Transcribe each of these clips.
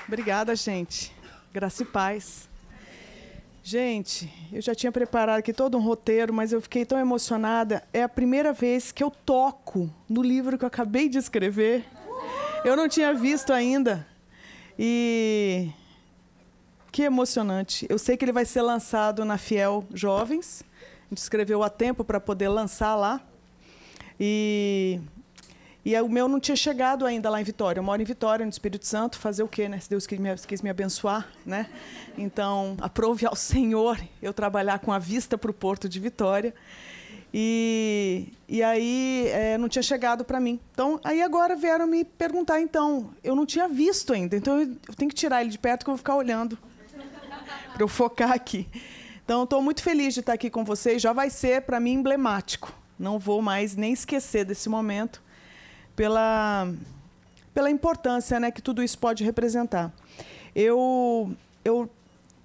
Obrigada, gente. Graça e paz. Gente, eu já tinha preparado aqui todo um roteiro, mas eu fiquei tão emocionada. É a primeira vez que eu toco no livro que eu acabei de escrever. Eu não tinha visto ainda. E que emocionante. Eu sei que ele vai ser lançado na Fiel Jovens. A gente escreveu a tempo para poder lançar lá. E o meu não tinha chegado ainda lá em Vitória. Eu moro em Vitória, no Espírito Santo. Fazer o quê, né? Se Deus quis me abençoar, né? Então, aprove ao Senhor eu trabalhar com a vista para o Porto de Vitória. E aí não tinha chegado para mim. Então, aí agora vieram me perguntar, então. Eu não tinha visto ainda, então eu tenho que tirar ele de perto que eu vou ficar olhando para eu focar aqui. Então, estou muito feliz de estar aqui com vocês. Já vai ser, para mim, emblemático. Não vou mais nem esquecer desse momento, pela importância, né, que tudo isso pode representar. Eu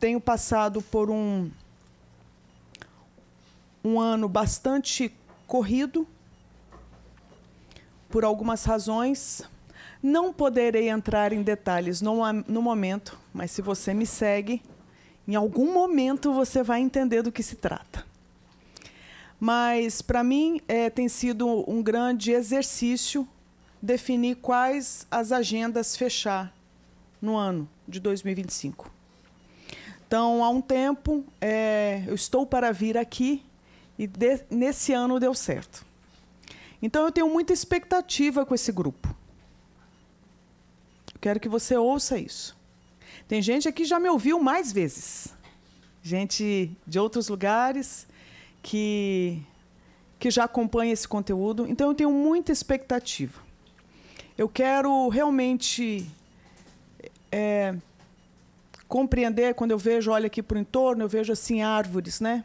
tenho passado por um ano bastante corrido, por algumas razões. Não poderei entrar em detalhes no momento, mas se você me segue, em algum momento você vai entender do que se trata. Mas, para mim, tem sido um grande exercício definir quais as agendas fechar no ano de 2025. Então, há um tempo, eu estou para vir aqui e nesse ano deu certo. Então, eu tenho muita expectativa com esse grupo. Eu quero que você ouça isso. Tem gente aqui que já me ouviu mais vezes. Gente de outros lugares que já acompanha esse conteúdo. Então, eu tenho muita expectativa. Eu quero realmente compreender, quando eu vejo, olho aqui para o entorno, eu vejo assim árvores, né?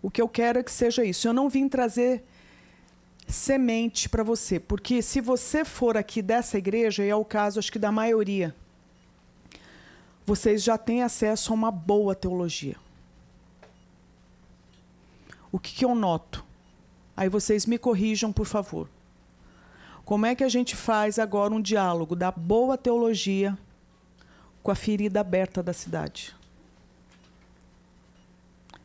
O que eu quero é que seja isso. Eu não vim trazer semente para você, porque se você for aqui dessa igreja, e é o caso, acho que da maioria, vocês já têm acesso a uma boa teologia. O que eu noto? Aí vocês me corrijam, por favor. Como é que a gente faz agora um diálogo da boa teologia com a ferida aberta da cidade?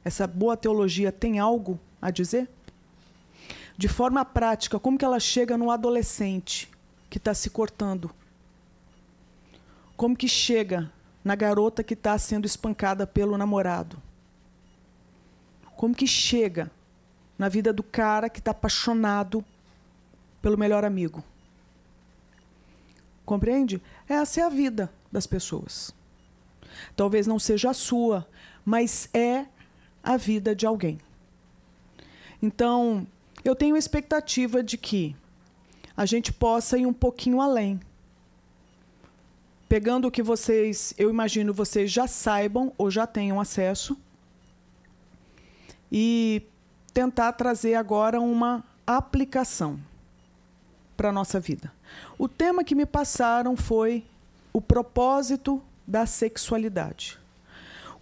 Essa boa teologia tem algo a dizer? De forma prática, como que ela chega no adolescente que está se cortando? Como que chega na garota que está sendo espancada pelo namorado? Como que chega na vida do cara que está apaixonado pelo melhor amigo? Compreende? Essa é a vida das pessoas. Talvez não seja a sua, mas é a vida de alguém. Então, eu tenho a expectativa de que a gente possa ir um pouquinho além. Pegando o que vocês, eu imagino, vocês já saibam ou já tenham acesso, e tentar trazer agora uma aplicação para a nossa vida. O tema que me passaram foi o propósito da sexualidade.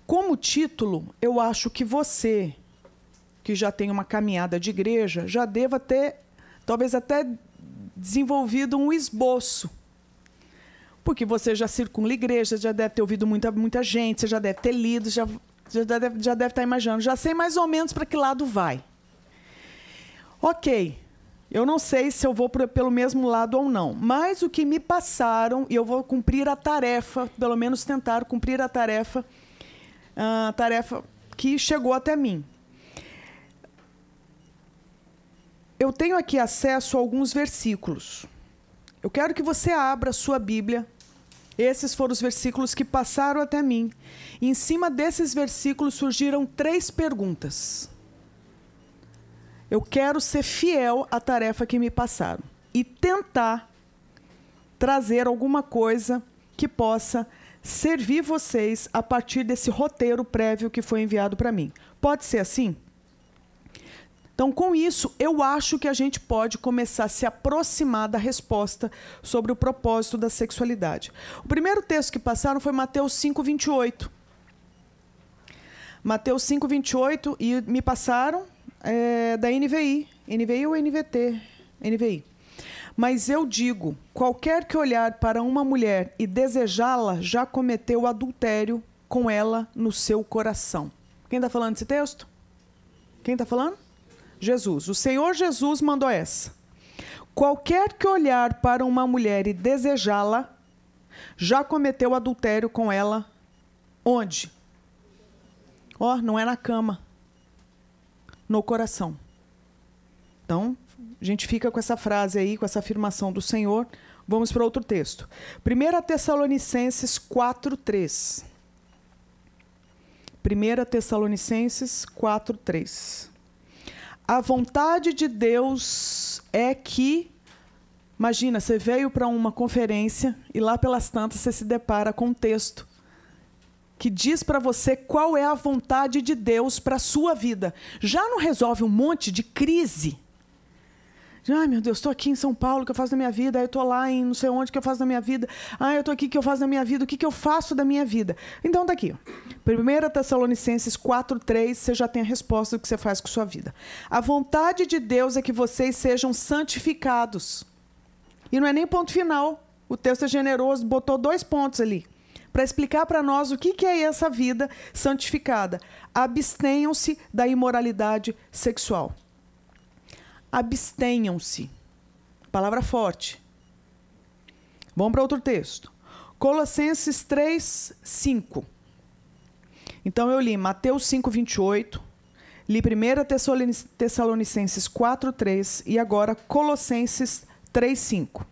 Como título, eu acho que você, que já tem uma caminhada de igreja, já deva ter, talvez até desenvolvido um esboço. Porque você já circula a igreja, já deve ter ouvido muita gente, você já deve ter lido, já deve estar imaginando. Já sei mais ou menos para que lado vai. Ok, eu não sei se eu vou pelo mesmo lado ou não, mas o que me passaram, e eu vou cumprir a tarefa, pelo menos tentar cumprir a tarefa que chegou até mim. Eu tenho aqui acesso a alguns versículos. Eu quero que você abra a sua Bíblia. Esses foram os versículos que passaram até mim. E em cima desses versículos surgiram 3 perguntas. Eu quero ser fiel à tarefa que me passaram e tentar trazer alguma coisa que possa servir vocês a partir desse roteiro prévio que foi enviado para mim. Pode ser assim? Então, com isso, eu acho que a gente pode começar a se aproximar da resposta sobre o propósito da sexualidade. O primeiro texto que passaram foi Mateus 5:28. Mateus 5:28, e me passaram da NVI. NVI ou NVT? NVI. Mas eu digo, qualquer que olhar para uma mulher e desejá-la, já cometeu adultério com ela no seu coração. Quem está falando desse texto? Quem está falando? Jesus. O Senhor Jesus mandou essa. Qualquer que olhar para uma mulher e desejá-la, já cometeu adultério com ela. Onde? Ó, não é na cama. No coração. Então, a gente fica com essa frase aí, com essa afirmação do Senhor. Vamos para outro texto. 1 Tessalonicenses 4:3. 1 Tessalonicenses 4:3. A vontade de Deus é que... Imagina, você veio para uma conferência e lá pelas tantas você se depara com um texto que diz para você qual é a vontade de Deus para a sua vida. Já não resolve um monte de crise? Ai, meu Deus, estou aqui em São Paulo, o que eu faço da minha vida? Eu estou lá em não sei onde, o que eu faço da minha vida? Eu estou aqui, o que eu faço da minha vida? O que eu faço da minha vida? Então, está aqui. 1 Tessalonicenses 4:3, você já tem a resposta do que você faz com a sua vida. A vontade de Deus é que vocês sejam santificados. E não é nem ponto final. O texto é generoso, botou 2 pontos ali, para explicar para nós o que é essa vida santificada. Abstenham-se da imoralidade sexual. Abstenham-se. Palavra forte. Vamos para outro texto. Colossenses 3:5. Então eu li Mateus 5:28, li 1 Tessalonicenses 4:3 e agora Colossenses 3:5.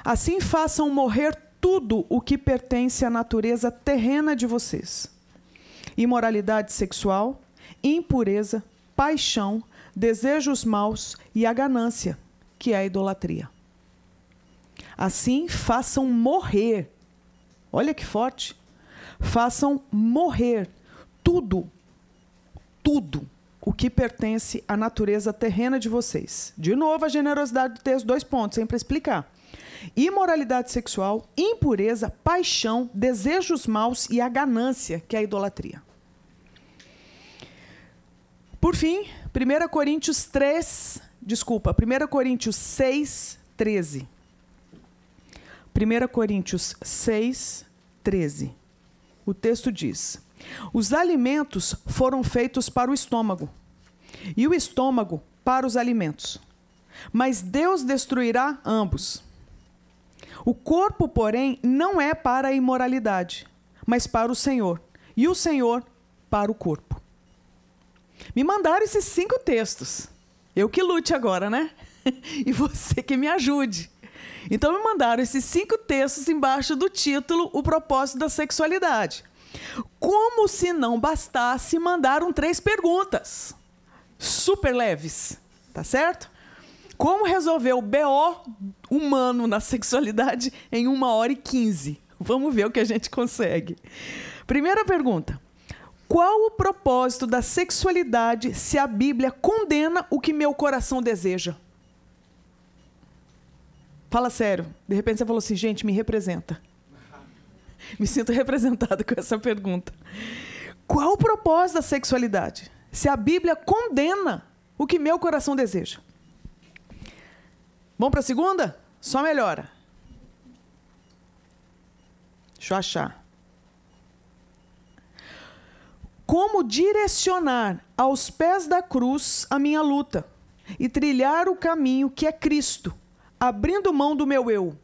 Assim façam morrer tudo o que pertence à natureza terrena de vocês. Imoralidade sexual, impureza, paixão, desejos maus e a ganância, que é a idolatria. Assim, façam morrer. Olha que forte. Façam morrer tudo o que pertence à natureza terrena de vocês. De novo, a generosidade do texto, 2 pontos, sempre explicar. Imoralidade sexual, impureza, paixão, desejos maus e a ganância, que é a idolatria. Por fim, 1 Coríntios 6:13. 1 Coríntios 6:13. O texto diz: os alimentos foram feitos para o estômago, e o estômago para os alimentos. Mas Deus destruirá ambos. O corpo, porém, não é para a imoralidade, mas para o Senhor, e o Senhor para o corpo. Me mandaram esses 5 textos. Eu que lute agora, né? E você que me ajude. Então me mandaram esses 5 textos embaixo do título O Propósito da Sexualidade. Como se não bastasse, mandaram 3 perguntas. Super leves, tá certo? Como resolver o BO humano na sexualidade em 1h15? Vamos ver o que a gente consegue. Primeira pergunta. Qual o propósito da sexualidade se a Bíblia condena o que meu coração deseja? Fala sério. De repente você falou assim, gente, me representa. Me sinto representado com essa pergunta. Qual o propósito da sexualidade se a Bíblia condena o que meu coração deseja? Vamos para a segunda? Só melhora. Deixa eu achar. Como direcionar aos pés da cruz a minha luta e trilhar o caminho que é Cristo, abrindo mão do meu eu?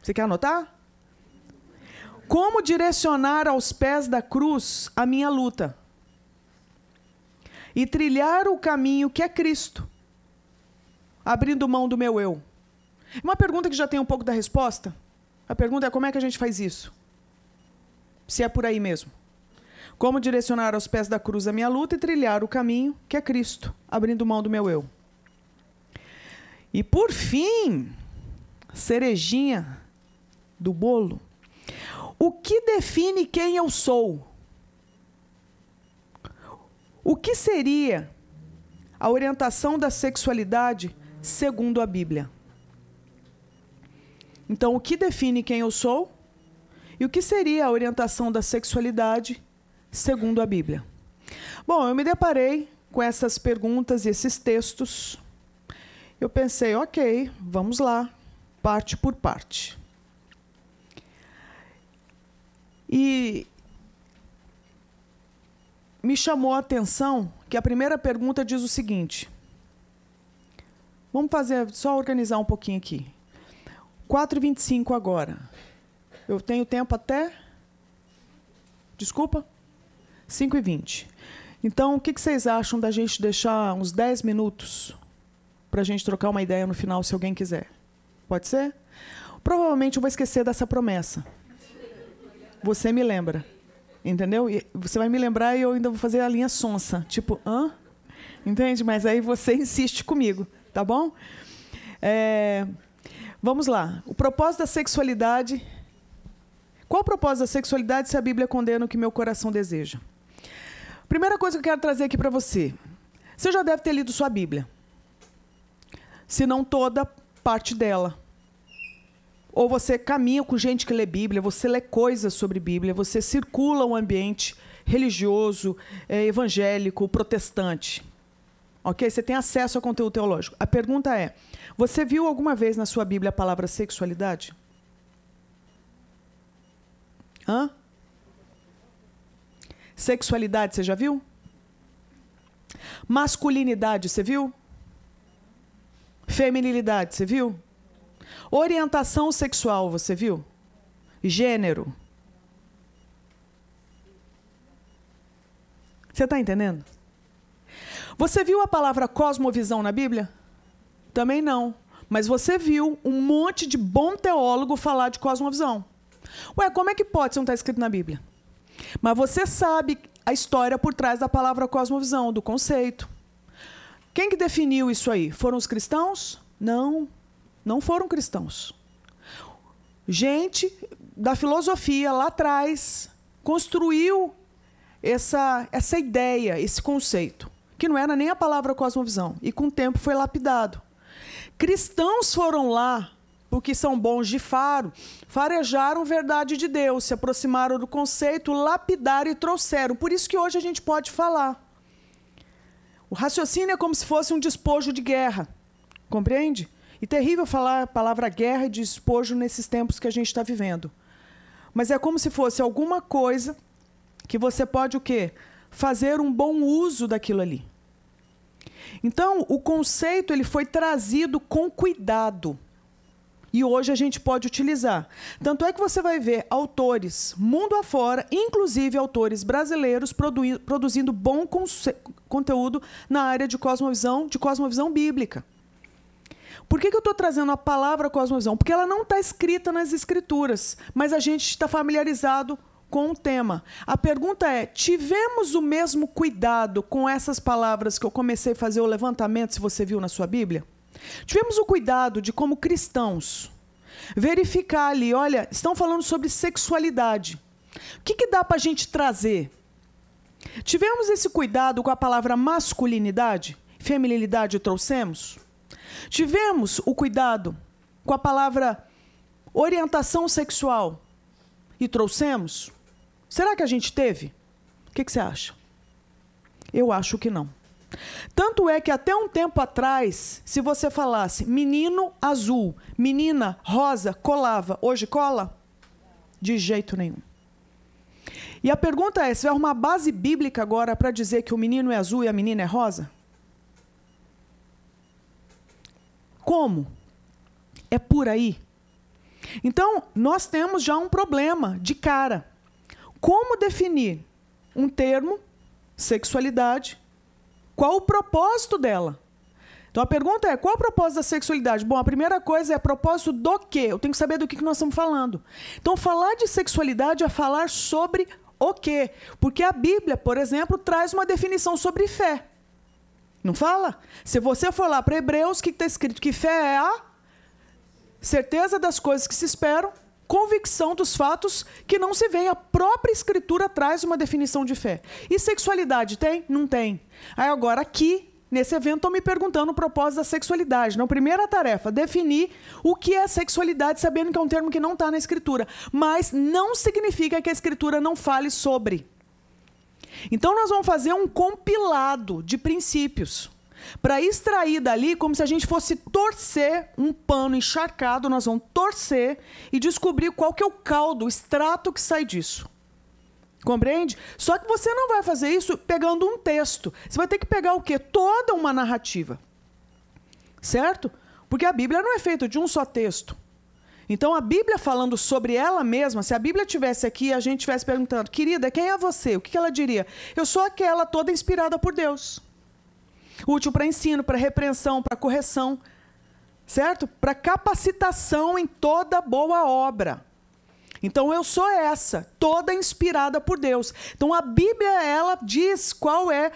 Você quer anotar? Como direcionar aos pés da cruz a minha luta e trilhar o caminho que é Cristo, abrindo mão do meu eu? Uma pergunta que já tem um pouco da resposta. A pergunta é como é que a gente faz isso? Se é por aí mesmo. Como direcionar aos pés da cruz a minha luta e trilhar o caminho que é Cristo, abrindo mão do meu eu. E por fim, cerejinha do bolo. O que define quem eu sou? O que seria a orientação da sexualidade segundo a Bíblia? Então, o que define quem eu sou? E o que seria a orientação da sexualidade segundo a Bíblia? Bom, eu me deparei com essas perguntas e esses textos Eu pensei, ok, vamos lá, parte por parte. E me chamou a atenção que a primeira pergunta diz o seguinte. Vamos fazer, só organizar um pouquinho aqui. 4h25 agora. Eu tenho tempo até... Desculpa? 5h20. Então, o que vocês acham da gente deixar uns 10 minutos para a gente trocar uma ideia no final, se alguém quiser? Pode ser? Provavelmente eu vou esquecer dessa promessa. Você me lembra. Entendeu? E você vai me lembrar e eu ainda vou fazer a linha sonsa. Tipo, hã? Entende? Mas aí você insiste comigo. Tá bom? Vamos lá. O propósito da sexualidade. Qual o propósito da sexualidade se a Bíblia condena o que meu coração deseja? Primeira coisa que eu quero trazer aqui para você. Você já deve ter lido sua Bíblia. Se não toda, parte dela. Ou você caminha com gente que lê Bíblia, você lê coisas sobre Bíblia, você circula um ambiente religioso, evangélico, protestante. Ok? Você tem acesso ao conteúdo teológico. A pergunta é, você viu alguma vez na sua Bíblia a palavra sexualidade? Hã? Sexualidade, você já viu? Masculinidade, você viu? Feminilidade, você viu? Orientação sexual, você viu? Gênero. Você está entendendo? Você viu a palavra cosmovisão na Bíblia? Também não. Mas você viu um monte de bom teólogo falar de cosmovisão. Ué, como é que pode se não está escrito na Bíblia? Mas você sabe a história por trás da palavra cosmovisão, do conceito. Quem que definiu isso aí? Foram os cristãos? Não, não foram cristãos. Gente da filosofia lá atrás construiu essa ideia, esse conceito, que não era nem a palavra cosmovisão, e com o tempo foi lapidado. Cristãos foram lá, porque são bons de faro, farejaram verdade de Deus, se aproximaram do conceito, lapidaram e trouxeram. Por isso que hoje a gente pode falar. O raciocínio é como se fosse um despojo de guerra. Compreende? E terrível falar a palavra guerra e despojo nesses tempos que a gente está vivendo. Mas é como se fosse alguma coisa que você pode o quê? Fazer um bom uso daquilo ali. Então, o conceito ele foi trazido com cuidado. E hoje a gente pode utilizar. Tanto é que você vai ver autores mundo afora, inclusive autores brasileiros, produzindo bom conteúdo na área de cosmovisão bíblica. Por que eu estou trazendo a palavra cosmovisão? Porque ela não está escrita nas Escrituras, mas a gente está familiarizado com o tema. A pergunta é, tivemos o mesmo cuidado com essas palavras que eu comecei a fazer o levantamento, se você viu na sua Bíblia? Tivemos o cuidado de, como cristãos, verificar ali, olha, estão falando sobre sexualidade. O que dá para a gente trazer? Tivemos esse cuidado com a palavra masculinidade? Feminilidade trouxemos? Tivemos o cuidado com a palavra orientação sexual e trouxemos? Será que a gente teve? O que você acha? Eu acho que não. Tanto é que até um tempo atrás, se você falasse menino azul, menina rosa, colava. Hoje cola? De jeito nenhum. E a pergunta é, você vai arrumar base bíblica agora para dizer que o menino é azul e a menina é rosa? Como? É por aí. Então, nós temos já um problema de cara. Como definir um termo, sexualidade? Qual o propósito dela? Então, a pergunta é, qual o propósito da sexualidade? Bom, a primeira coisa é propósito do quê? Eu tenho que saber do que nós estamos falando. Então, falar de sexualidade é falar sobre o quê? Porque a Bíblia, por exemplo, traz uma definição sobre fé. Não fala? Se você for lá para Hebreus, o que está escrito? Que fé é a certeza das coisas que se esperam, convicção dos fatos que não se veem. A própria Escritura traz uma definição de fé. E sexualidade tem? Não tem. Aí agora aqui, nesse evento, estão me perguntando o propósito da sexualidade. Então, primeira tarefa, definir o que é sexualidade, sabendo que é um termo que não está na Escritura. Mas não significa que a Escritura não fale sobre. Então, nós vamos fazer um compilado de princípios. para extrair dali, como se a gente fosse torcer um pano encharcado, nós vamos torcer e descobrir qual que é o caldo, o extrato que sai disso. Compreende? Só que você não vai fazer isso pegando um texto. Você vai ter que pegar o quê? Toda uma narrativa. Certo? Porque a Bíblia não é feita de um só texto. Então, a Bíblia falando sobre ela mesma, se a Bíblia estivesse aqui e a gente estivesse perguntando, querida, quem é você? O que ela diria? Eu sou aquela toda inspirada por Deus. Útil para ensino, para repreensão, para correção. Certo? Para capacitação em toda boa obra. Então, eu sou essa, toda inspirada por Deus. Então, a Bíblia, ela diz qual é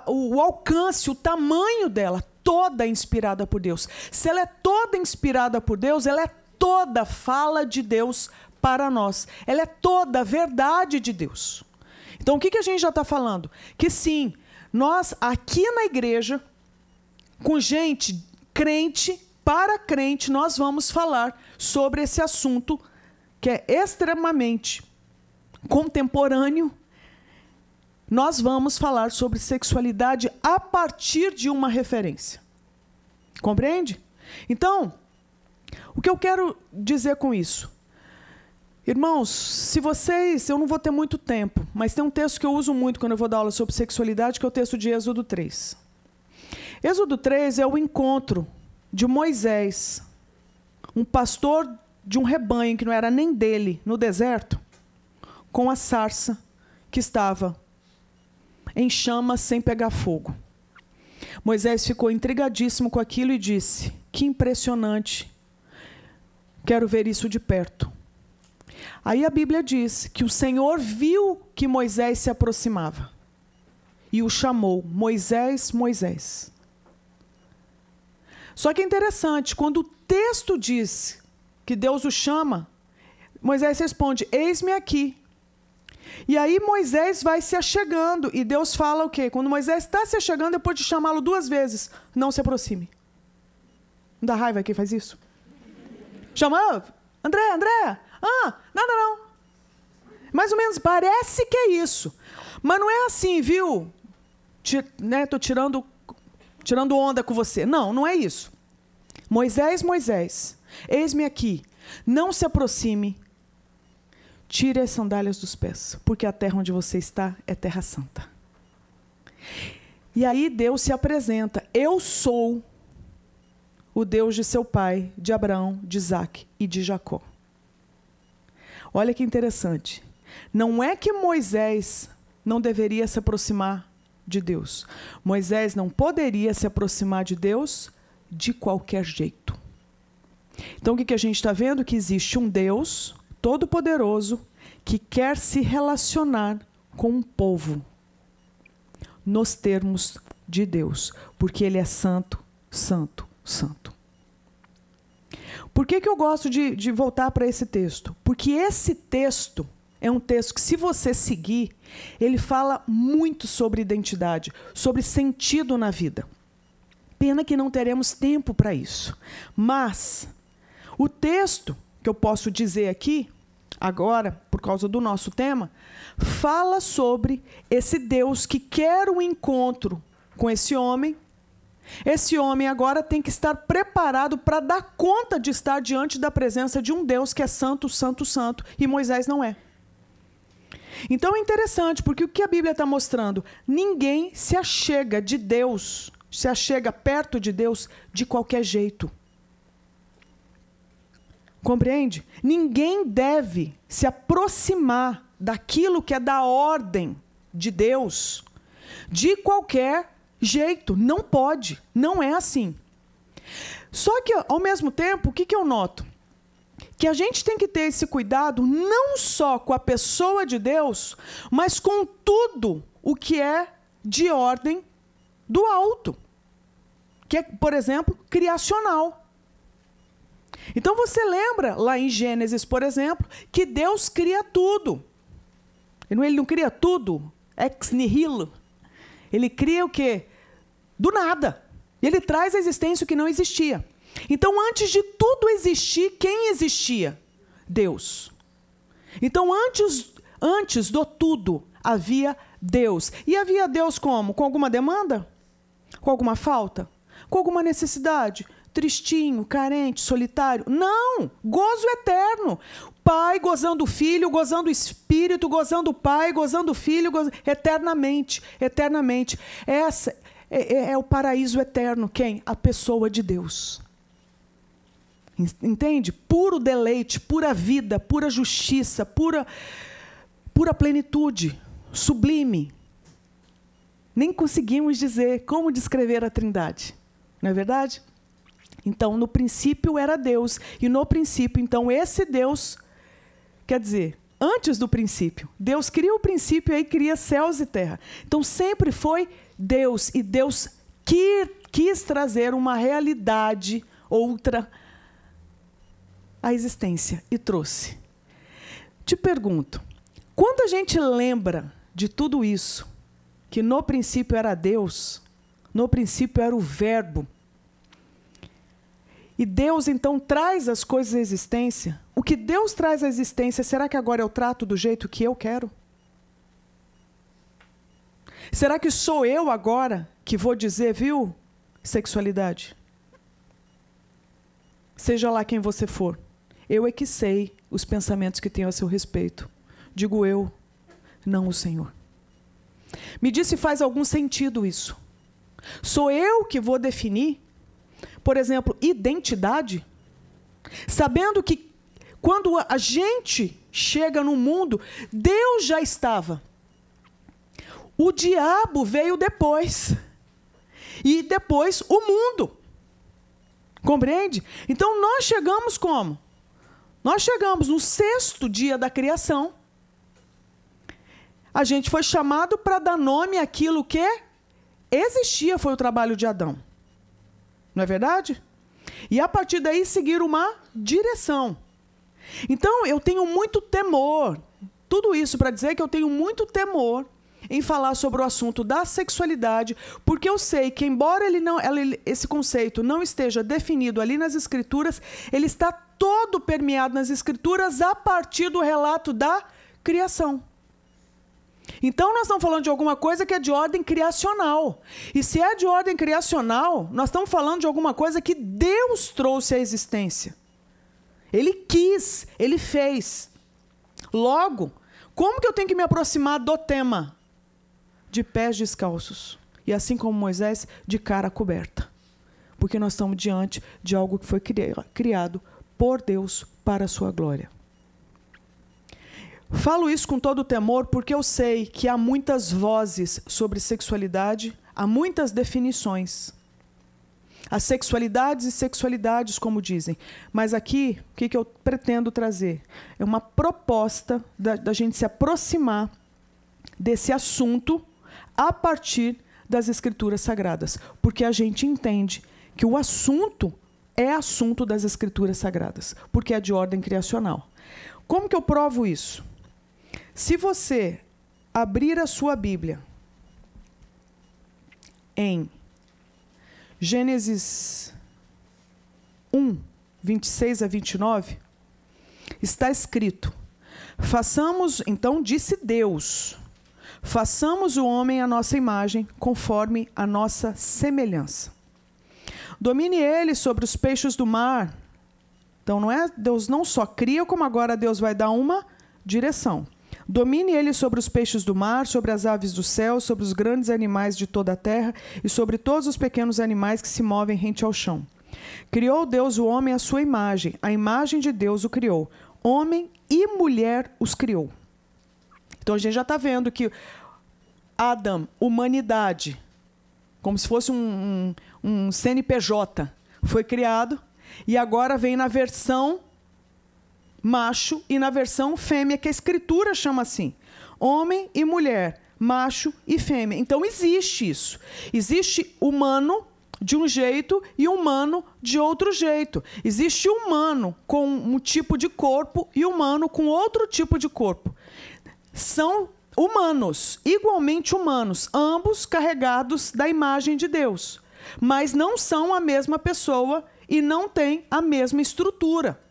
o alcance, o tamanho dela, toda inspirada por Deus. Se ela é toda inspirada por Deus, ela é toda fala de Deus para nós. Ela é toda verdade de Deus. Então, o que a gente já está falando? Que sim, nós aqui na igreja, com gente crente, para crente, nós vamos falar sobre esse assunto que é extremamente contemporâneo. Nós vamos falar sobre sexualidade a partir de uma referência. Compreende? Então, o que eu quero dizer com isso? Irmãos, se vocês... Eu não vou ter muito tempo, mas tem um texto que eu uso muito quando eu vou dar aula sobre sexualidade, que é o texto de Êxodo 3. Êxodo 3 é o encontro de Moisés, um pastor de um rebanho que não era nem dele, no deserto, com a sarça que estava em chamas sem pegar fogo. Moisés ficou intrigadíssimo com aquilo e disse, que impressionante, quero ver isso de perto. Aí a Bíblia diz que o Senhor viu que Moisés se aproximava e o chamou, Moisés, Moisés. Só que é interessante, quando o texto diz que Deus o chama, Moisés responde, eis-me aqui. E aí Moisés vai se achegando, e Deus fala o quê? Quando Moisés está se achegando, depois de chamá-lo 2 vezes, não se aproxime. Não dá raiva quem faz isso? Chama, André, nada não. Mais ou menos, parece que é isso. Mas não é assim, viu? Estou tirando onda com você. Não, não é isso. Moisés, Moisés, eis-me aqui, não se aproxime, tire as sandálias dos pés, porque a terra onde você está é terra santa. E aí Deus se apresenta, eu sou o Deus de seu pai, de Abraão, de Isaque e de Jacó. Olha que interessante, não é que Moisés não deveria se aproximar de Deus. Moisés não poderia se aproximar de Deus de qualquer jeito. Então, o que a gente está vendo? Que existe um Deus todo-poderoso que quer se relacionar com um povo nos termos de Deus, porque Ele é santo, santo, santo. Por que eu gosto de voltar para esse texto? Porque esse texto é um texto que, se você seguir, ele fala muito sobre identidade, sobre sentido na vida. Pena que não teremos tempo para isso. Mas o texto que eu posso dizer aqui, agora, por causa do nosso tema, fala sobre esse Deus que quer um encontro com esse homem. Esse homem agora tem que estar preparado para dar conta de estar diante da presença de um Deus que é santo, santo, santo, e Moisés não é. Então é interessante, porque o que a Bíblia está mostrando? Ninguém se achega de Deus, se achega perto de Deus de qualquer jeito. Compreende? Ninguém deve se aproximar daquilo que é da ordem de Deus de qualquer jeito. Não pode, não é assim. Só que, ao mesmo tempo, o que eu noto? Que a gente tem que ter esse cuidado não só com a pessoa de Deus, mas com tudo o que é de ordem do alto, que é, por exemplo, criacional. Então você lembra lá em Gênesis, por exemplo, que Deus cria tudo. Ele não cria tudo ex nihilo. Ele cria o quê? Do nada. Ele traz à existência o que não existia. Então, antes de tudo existir, quem existia? Deus. Então, antes do tudo, havia Deus. E havia Deus como? Com alguma demanda? Com alguma falta? Com alguma necessidade? Tristinho, carente, solitário? Não! Gozo eterno. Pai gozando o Filho, gozando o Espírito, gozando o Pai, gozando o Filho, eternamente, eternamente. Essa é o paraíso eterno. Quem? A pessoa de Deus. Entende? Puro deleite, pura vida, pura justiça, pura plenitude, sublime. Nem conseguimos dizer como descrever a Trindade. Não é verdade? Então, no princípio era Deus. E no princípio, então, esse Deus, quer dizer, antes do princípio, Deus cria o princípio e aí cria céus e terra. Então, sempre foi Deus. E Deus quis trazer uma realidade outra à existência. E trouxe. Te pergunto, quando a gente lembra de tudo isso, que no princípio era Deus, no princípio era o Verbo, e Deus, então, traz as coisas à existência, o que Deus traz à existência, será que agora eu trato do jeito que eu quero? Será que sou eu agora que vou dizer, viu, sexualidade? Seja lá quem você for, eu é que sei os pensamentos que tenho a seu respeito. Digo eu, não o Senhor. Me diz se faz algum sentido isso. Sou eu que vou definir, por exemplo, identidade? Sabendo que quando a gente chega no mundo, Deus já estava. O diabo veio depois. E depois o mundo. Compreende? Então nós chegamos como? Nós chegamos no 6º dia da criação. A gente foi chamado para dar nome àquilo que existia, foi o trabalho de Adão. Não é verdade? E a partir daí seguir uma direção. Então eu tenho muito temor, tudo isso para dizer que eu tenho muito temor em falar sobre o assunto da sexualidade, porque eu sei que embora esse conceito não esteja definido ali nas Escrituras, ele está todo permeado nas Escrituras a partir do relato da criação. Então, nós estamos falando de alguma coisa que é de ordem criacional. E se é de ordem criacional, nós estamos falando de alguma coisa que Deus trouxe à existência. Ele quis, Ele fez. Logo, como que eu tenho que me aproximar do tema? De pés descalços. E assim como Moisés, de cara coberta. Porque nós estamos diante de algo que foi criado por Deus para a sua glória. Falo isso com todo temor porque eu sei que há muitas vozes sobre sexualidade, há muitas definições. Há sexualidades e sexualidades, como dizem. Mas aqui, o que eu pretendo trazer? É uma proposta da gente se aproximar desse assunto a partir das Escrituras Sagradas. Porque a gente entende que o assunto é assunto das Escrituras Sagradas. Porque é de ordem criacional. Como que eu provo isso? Se você abrir a sua Bíblia em Gênesis 1, 26 a 29, está escrito: façamos, então disse Deus, façamos o homem à nossa imagem, conforme a nossa semelhança. Domine ele sobre os peixes do mar. Então Deus não só cria, como agora Deus vai dar uma direção. Domine ele sobre os peixes do mar, sobre as aves do céu, sobre os grandes animais de toda a terra e sobre todos os pequenos animais que se movem rente ao chão. Criou Deus o homem à sua imagem, a imagem de Deus o criou. Homem e mulher os criou. Então a gente já está vendo que Adam, humanidade, como se fosse um CNPJ, foi criado e agora vem na versão macho e na versão fêmea, que a Escritura chama assim. Homem e mulher, macho e fêmea. Então existe isso. Existe humano de um jeito e humano de outro jeito. Existe humano com um tipo de corpo e humano com outro tipo de corpo. São humanos, igualmente humanos, ambos carregados da imagem de Deus. Mas não são a mesma pessoa e não têm a mesma estrutura.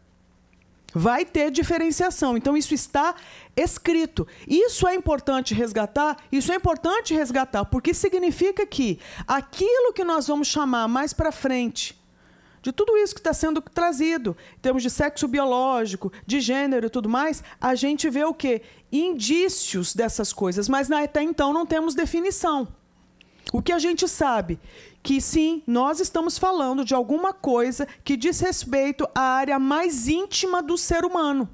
Vai ter diferenciação. Então, isso está escrito. Isso é importante resgatar? Isso é importante resgatar, porque significa que aquilo que nós vamos chamar mais para frente, de tudo isso que está sendo trazido, em termos de sexo biológico, de gênero e tudo mais, a gente vê o quê? Indícios dessas coisas, mas até então não temos definição. O que a gente sabe? Que sim, nós estamos falando de alguma coisa que diz respeito à área mais íntima do ser humano.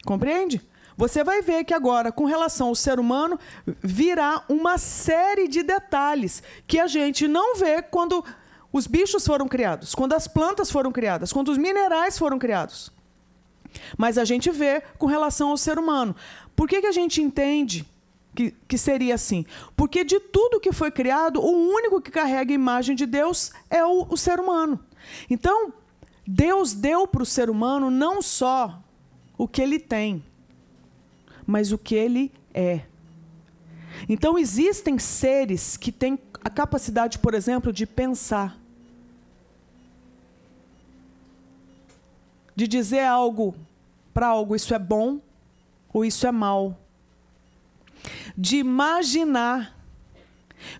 Compreende? Você vai ver que agora, com relação ao ser humano, virá uma série de detalhes que a gente não vê quando os bichos foram criados, quando as plantas foram criadas, quando os minerais foram criados. Mas a gente vê com relação ao ser humano. Por que a gente entende que seria assim? Porque de tudo que foi criado, o único que carrega a imagem de Deus é o ser humano. Então, Deus deu para o ser humano não só o que ele tem, mas o que ele é. Então, existem seres que têm a capacidade, por exemplo, de pensar. De dizer algo para algo, isso é bom ou isso é mal. De imaginar,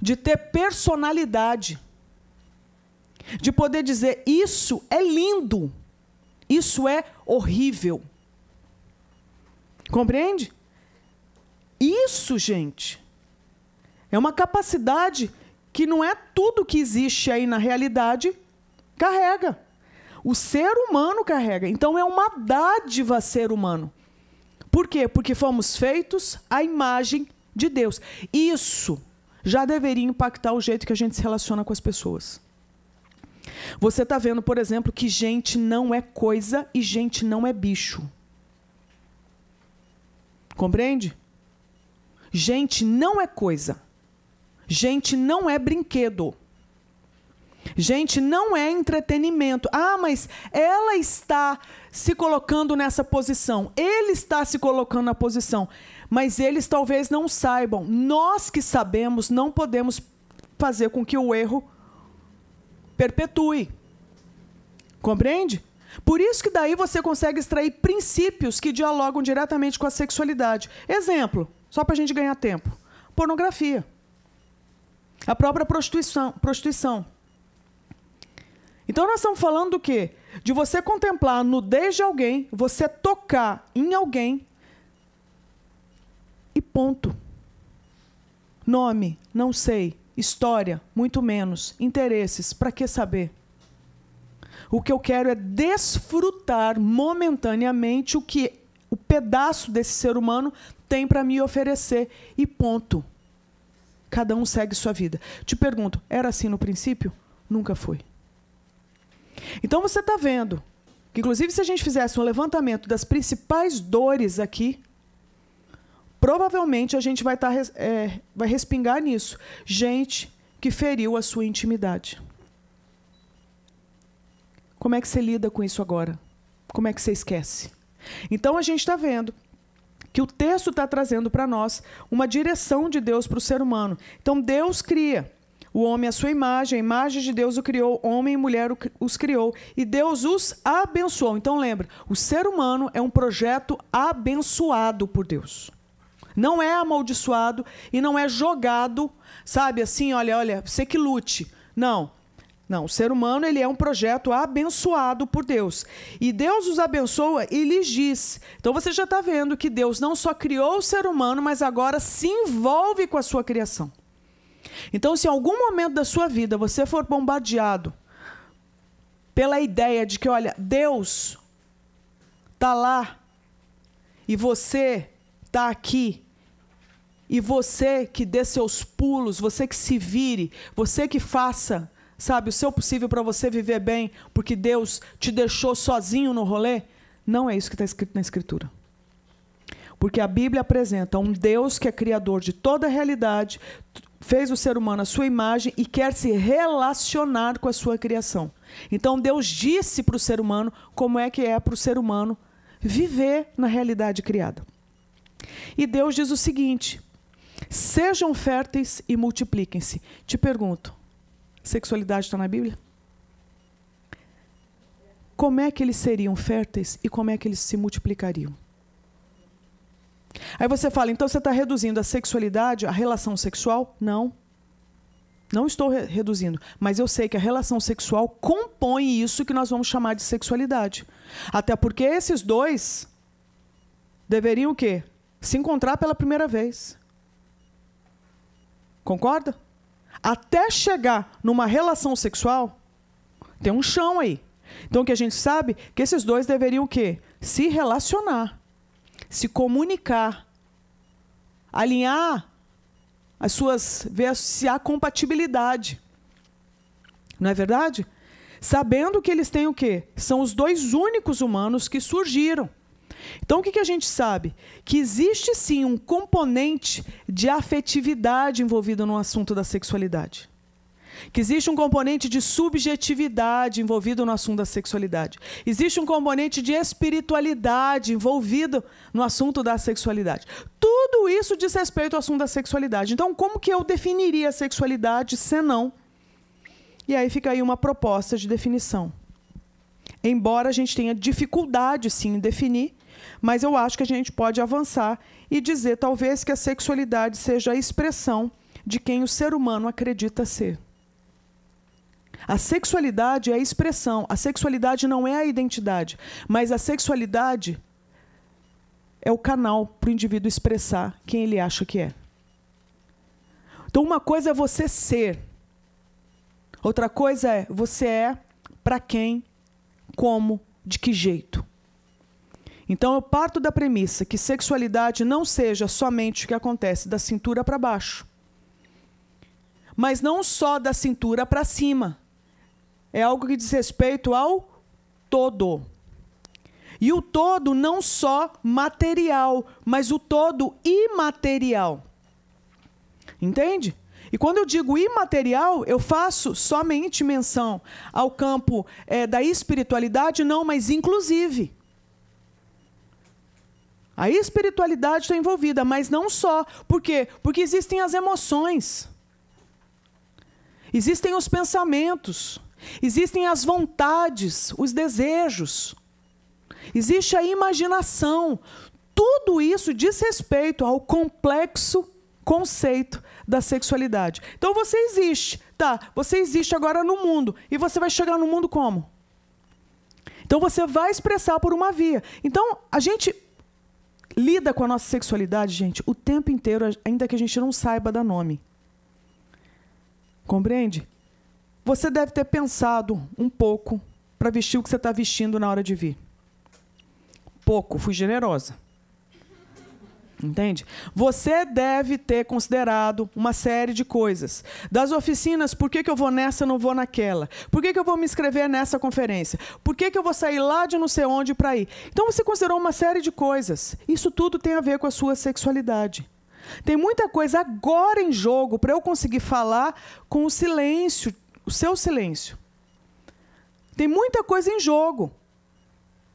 de ter personalidade, de poder dizer, isso é lindo, isso é horrível. Compreende? Isso, gente, é uma capacidade que não é tudo que existe aí na realidade carrega. O ser humano carrega. Então, é uma dádiva ser humano. Por quê? Porque fomos feitos à imagem de Deus. Isso já deveria impactar o jeito que a gente se relaciona com as pessoas. Você está vendo, por exemplo, que gente não é coisa e gente não é bicho. Compreende? Gente não é coisa. Gente não é brinquedo. Gente, não é entretenimento. Ah, mas ela está se colocando nessa posição. Ele está se colocando na posição. Mas eles talvez não saibam. Nós que sabemos, não podemos fazer com que o erro perpetue. Compreende? Por isso que daí você consegue extrair princípios que dialogam diretamente com a sexualidade. Exemplo, só para a gente ganhar tempo. Pornografia. A própria prostituição. Então, nós estamos falando do quê? De você contemplar a nudez de alguém, você tocar em alguém e ponto. Nome, não sei. História, muito menos. Interesses, para que saber? O que eu quero é desfrutar momentaneamente o que o pedaço desse ser humano tem para me oferecer e ponto. Cada um segue sua vida. Te pergunto, era assim no princípio? Nunca foi. Então, você está vendo que, inclusive, se a gente fizesse um levantamento das principais dores aqui, provavelmente a gente vai respingar nisso. Gente que feriu a sua intimidade. Como é que você lida com isso agora? Como é que você esquece? Então, a gente está vendo que o texto está trazendo para nós uma direção de Deus para o ser humano. Então, Deus cria o homem à sua imagem, a imagem de Deus o criou, homem e mulher os criou, e Deus os abençoou. Então, lembra, o ser humano é um projeto abençoado por Deus. Não é amaldiçoado e não é jogado, sabe, assim, olha, você que lute. Não. Não, o ser humano ele é um projeto abençoado por Deus. E Deus os abençoa e lhes diz. Então, você já está vendo que Deus não só criou o ser humano, mas agora se envolve com a sua criação. Então, se em algum momento da sua vida você for bombardeado pela ideia de que, olha, Deus está lá e você está aqui, e você que dê seus pulos, você que se vire, você que faça, sabe, o seu possível para você viver bem, porque Deus te deixou sozinho no rolê, não é isso que está escrito na Escritura. Porque a Bíblia apresenta um Deus que é criador de toda a realidade, fez o ser humano à sua imagem e quer se relacionar com a sua criação. Então, Deus disse para o ser humano como é que é para o ser humano viver na realidade criada. E Deus diz o seguinte: sejam férteis e multipliquem-se. Te pergunto, sexualidade está na Bíblia? Como é que eles seriam férteis e como é que eles se multiplicariam? Aí você fala, então você está reduzindo a sexualidade, a relação sexual? Não. Não estou reduzindo. Mas eu sei que a relação sexual compõe isso que nós vamos chamar de sexualidade. Até porque esses dois deveriam o quê? Se encontrar pela primeira vez. Concorda? Até chegar numa relação sexual, tem um chão aí. Então, o que a gente sabe é que esses dois deveriam o quê? Se relacionar, se comunicar, alinhar as suas, ver se há compatibilidade. Não é verdade? Sabendo que eles têm o quê? São os dois únicos humanos que surgiram. Então, o que a gente sabe? Que existe, sim, um componente de afetividade envolvido no assunto da sexualidade. Que existe um componente de subjetividade envolvido no assunto da sexualidade. Existe um componente de espiritualidade envolvido no assunto da sexualidade. Tudo isso diz respeito ao assunto da sexualidade. Então, como que eu definiria a sexualidade, senão? E aí fica aí uma proposta de definição. Embora a gente tenha dificuldade, sim, em definir, mas eu acho que a gente pode avançar e dizer, talvez, que a sexualidade seja a expressão de quem o ser humano acredita ser. A sexualidade é a expressão. A sexualidade não é a identidade, mas a sexualidade é o canal para o indivíduo expressar quem ele acha que é. Então, uma coisa é você ser. Outra coisa é você é para quem, como, de que jeito. Então, eu parto da premissa que sexualidade não seja somente o que acontece da cintura para baixo, mas não só da cintura para cima. É algo que diz respeito ao todo. E o todo não só material, mas o todo imaterial. Entende? E quando eu digo imaterial, eu faço somente menção ao campo da espiritualidade, não, mas inclusive. A espiritualidade está envolvida, mas não só. Por quê? Porque existem as emoções. Existem os pensamentos. Existem as vontades, os desejos. Existe a imaginação. Tudo isso diz respeito ao complexo conceito da sexualidade. Então você existe, tá? Você existe agora no mundo. E você vai chegar no mundo como? Então você vai expressar por uma via. Então a gente lida com a nossa sexualidade, gente, o tempo inteiro, ainda que a gente não saiba dar nome. Compreende? Você deve ter pensado um pouco para vestir o que você está vestindo na hora de vir. Pouco, fui generosa. Entende? Você deve ter considerado uma série de coisas. Das oficinas, por que eu vou nessa e não vou naquela? Por que eu vou me inscrever nessa conferência? Por que eu vou sair lá de não sei onde para ir? Então você considerou uma série de coisas. Isso tudo tem a ver com a sua sexualidade. Tem muita coisa agora em jogo para eu conseguir falar com o silêncio, o seu silêncio. Tem muita coisa em jogo.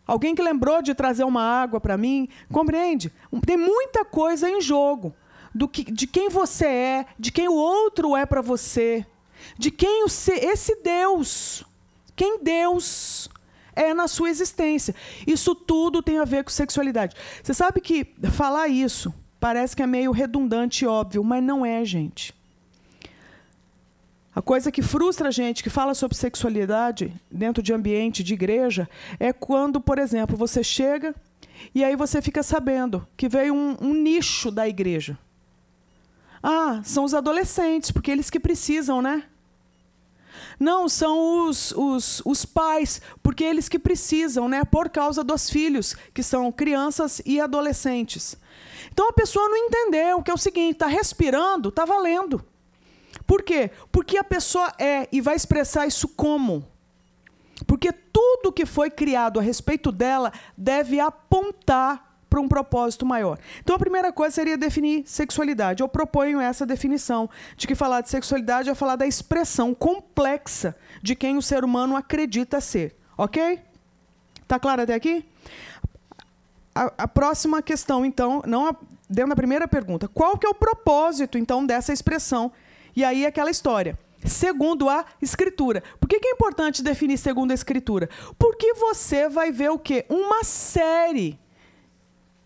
Alguém que lembrou de trazer uma água para mim, compreende? Tem muita coisa em jogo. De quem você é, de quem o outro é para você, de quem esse Deus, quem Deus é na sua existência. Isso tudo tem a ver com sexualidade. Você sabe que falar isso parece que é meio redundante e óbvio, mas não é, gente. A coisa que frustra a gente, que fala sobre sexualidade dentro de ambiente de igreja, é quando, por exemplo, você chega e aí você fica sabendo que veio um nicho da igreja. Ah, são os adolescentes, porque eles que precisam, né? Não, são os pais, porque eles que precisam, né? Por causa dos filhos, que são crianças e adolescentes. Então a pessoa não entendeu, que é o seguinte, está respirando, está valendo. Por quê? Porque a pessoa é e vai expressar isso como? Porque tudo que foi criado a respeito dela deve apontar para um propósito maior. Então, a primeira coisa seria definir sexualidade. Eu proponho essa definição de que falar de sexualidade é falar da expressão complexa de quem o ser humano acredita ser. Ok? Está claro até aqui? A próxima questão, então, dentro da primeira pergunta. Qual que é o propósito, então, dessa expressão? E aí, aquela história. Segundo a Escritura. Por que é importante definir segundo a Escritura? Porque você vai ver o quê? Uma série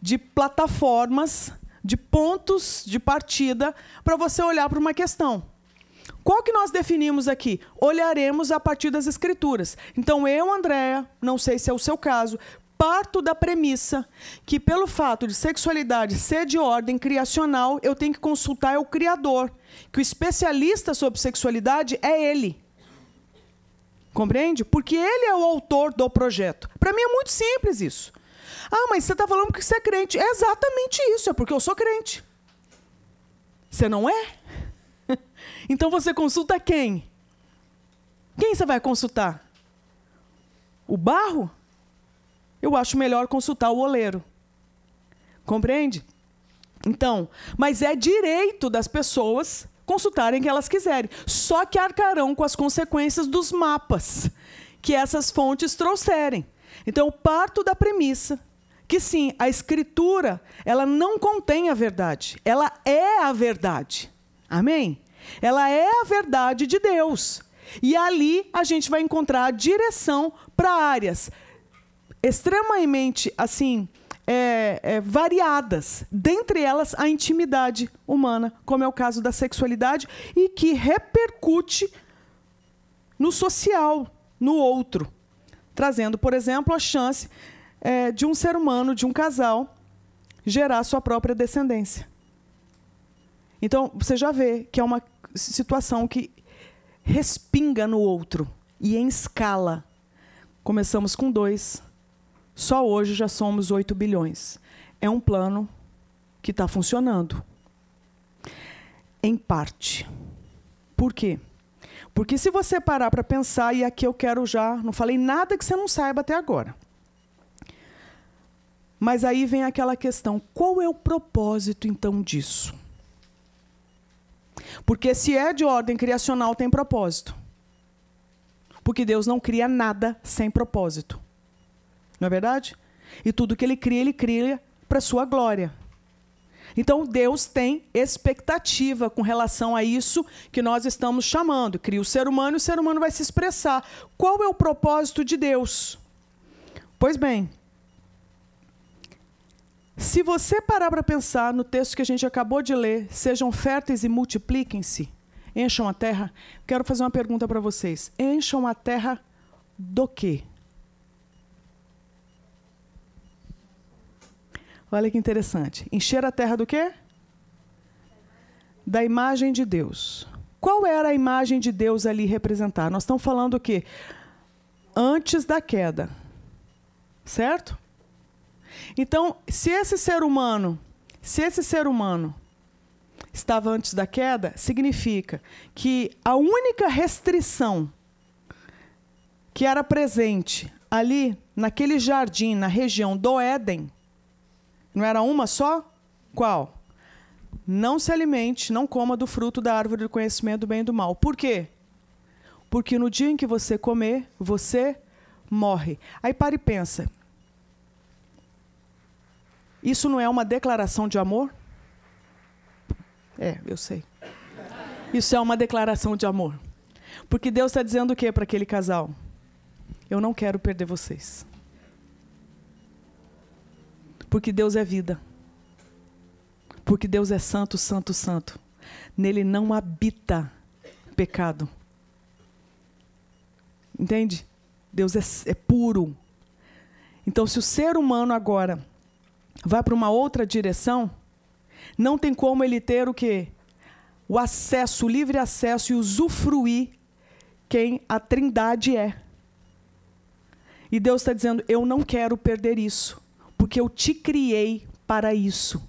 de plataformas, de pontos de partida para você olhar para uma questão. Qual que nós definimos aqui? Olharemos a partir das Escrituras. Então, eu, Andréa, não sei se é o seu caso, parto da premissa que, pelo fato de sexualidade ser de ordem criacional, eu tenho que consultar o Criador, que o especialista sobre sexualidade é Ele. Compreende? Porque Ele é o autor do projeto. Para mim é muito simples isso. Ah, mas você está falando porque você é crente. É exatamente isso, é porque eu sou crente. Você não é? Então você consulta quem? Quem você vai consultar? O barro? Eu acho melhor consultar o oleiro. Compreende? Então, mas é direito das pessoas consultarem quem elas quiserem. Só que arcarão com as consequências dos mapas que essas fontes trouxerem. Então, eu parto da premissa que, sim, a Escritura, ela não contém a verdade. Ela é a verdade. Amém? Ela é a verdade de Deus. E ali a gente vai encontrar a direção para áreas extremamente, assim, variadas. Dentre elas, a intimidade humana, como é o caso da sexualidade, e que repercute no social, no outro. Trazendo, por exemplo, a chance de um ser humano, de um casal, gerar sua própria descendência. Então, você já vê que é uma situação que respinga no outro e em escala. Começamos com 2, só hoje já somos 8 bilhões. É um plano que está funcionando. Em parte. Por quê? Porque se você parar para pensar, e aqui eu quero não falei nada que você não saiba até agora. Mas aí vem aquela questão, qual é o propósito então disso? Porque se é de ordem criacional, tem propósito. Porque Deus não cria nada sem propósito. Não é verdade? E tudo que Ele cria para a sua glória. Então, Deus tem expectativa com relação a isso que nós estamos chamando. Cria o ser humano e o ser humano vai se expressar. Qual é o propósito de Deus? Pois bem, se você parar para pensar no texto que a gente acabou de ler, sejam férteis e multipliquem-se, encham a terra, quero fazer uma pergunta para vocês. Encham a terra do quê? Olha que interessante. Encher a terra do quê? Da imagem de Deus. Qual era a imagem de Deus ali representada? Nós estamos falando o quê? Antes da queda. Certo? Então, se esse ser humano estava antes da queda, significa que a única restrição que era presente ali, naquele jardim, na região do Éden, não era uma só? Qual? Não se alimente, não coma do fruto da árvore do conhecimento do bem e do mal. Por quê? Porque no dia em que você comer, você morre. Aí para e pensa. Isso não é uma declaração de amor? Eu sei. Isso é uma declaração de amor. Porque Deus está dizendo o quê para aquele casal? Eu não quero perder vocês. Porque Deus é vida. Porque Deus é santo, santo, santo. Nele não habita pecado. Entende? Deus é puro. Então, se o ser humano agora vai para uma outra direção, não tem como ele ter o quê? O acesso, o livre acesso e usufruir quem a Trindade é. E Deus está dizendo, eu não quero perder isso, porque eu te criei para isso,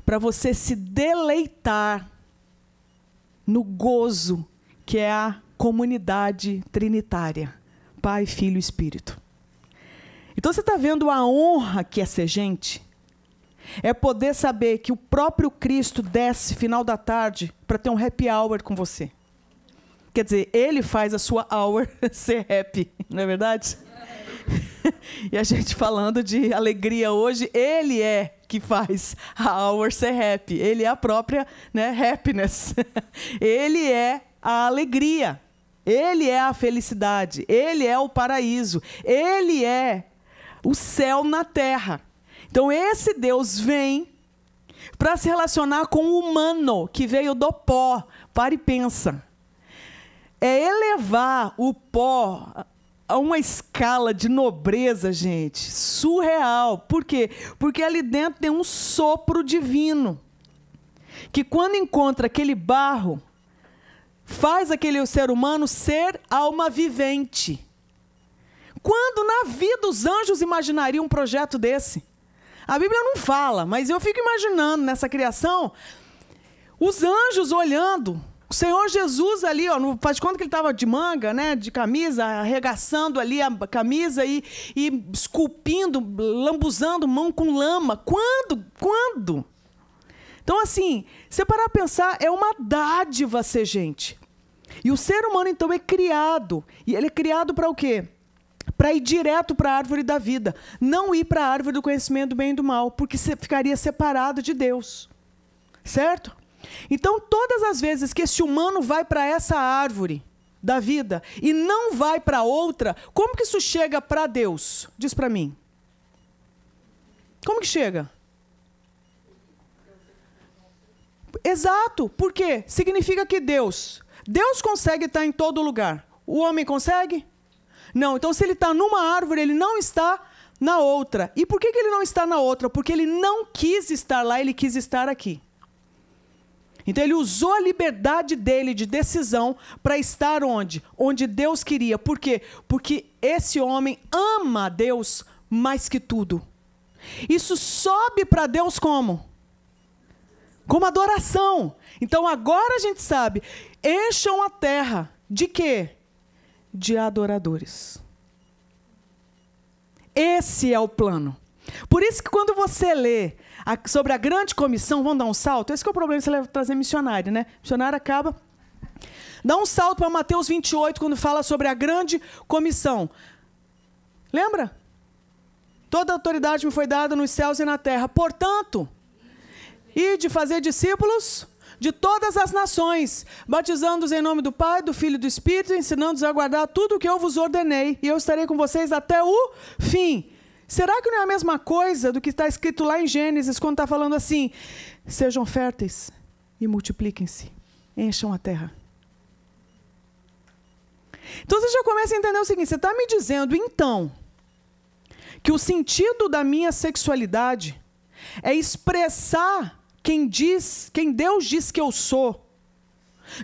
para você se deleitar no gozo que é a comunidade trinitária, Pai, Filho e Espírito. Então você está vendo a honra que é ser gente? É poder saber que o próprio Cristo desce final da tarde para ter um happy hour com você. Quer dizer, Ele faz a sua hour ser happy, não é verdade? E a gente falando de alegria hoje, Ele é que faz a hour ser happy. Ele é a própria, happiness. Ele é a alegria. Ele é a felicidade. Ele é o paraíso. Ele é o céu na terra. Então esse Deus vem para se relacionar com o humano que veio do pó. Para e pensa. É elevar o pó a uma escala de nobreza, gente, surreal. Por quê? Porque ali dentro tem um sopro divino, que quando encontra aquele barro, faz aquele ser humano ser alma vivente. Quando na vida os anjos imaginariam um projeto desse? A Bíblia não fala, mas eu fico imaginando nessa criação, os anjos olhando, o Senhor Jesus ali, ó, faz de conta que ele estava de manga, né, de camisa, arregaçando ali a camisa e esculpindo, lambuzando mão com lama. Quando? Então, assim, você parar a pensar, é uma dádiva ser gente. E o ser humano, então, é criado. E ele é criado para o quê? Para ir direto para a árvore da vida. Não ir para a árvore do conhecimento do bem e do mal, porque você ficaria separado de Deus. Certo? Então, todas as vezes que esse humano vai para essa árvore da vida e não vai para outra, como que isso chega para Deus? Diz para mim. Como que chega? Exato. Por quê? Significa que Deus consegue estar em todo lugar. O homem consegue? Não. Então, se ele está numa árvore, ele não está na outra. E por que ele não está na outra? Porque ele não quis estar lá, ele quis estar aqui. Então, ele usou a liberdade dele de decisão para estar onde? Onde Deus queria. Por quê? Porque esse homem ama a Deus mais que tudo. Isso sobe para Deus como? Como adoração. Então, agora a gente sabe, encham a terra de quê? De adoradores. Esse é o plano. Por isso que quando você lê sobre a grande comissão, vamos dar um salto? Esse que é o problema de você trazer missionário, né? Missionário acaba... Dá um salto para Mateus 28, quando fala sobre a grande comissão. Lembra? Toda a autoridade me foi dada nos céus e na terra. Portanto, e de fazer discípulos de todas as nações, batizando-os em nome do Pai, do Filho e do Espírito, ensinando-os a guardar tudo o que eu vos ordenei, e eu estarei com vocês até o fim. Será que não é a mesma coisa do que está escrito lá em Gênesis, quando está falando assim, sejam férteis e multipliquem-se, encham a terra? Então você já começa a entender o seguinte, você está me dizendo, então, que o sentido da minha sexualidade é expressar quem Deus diz que eu sou,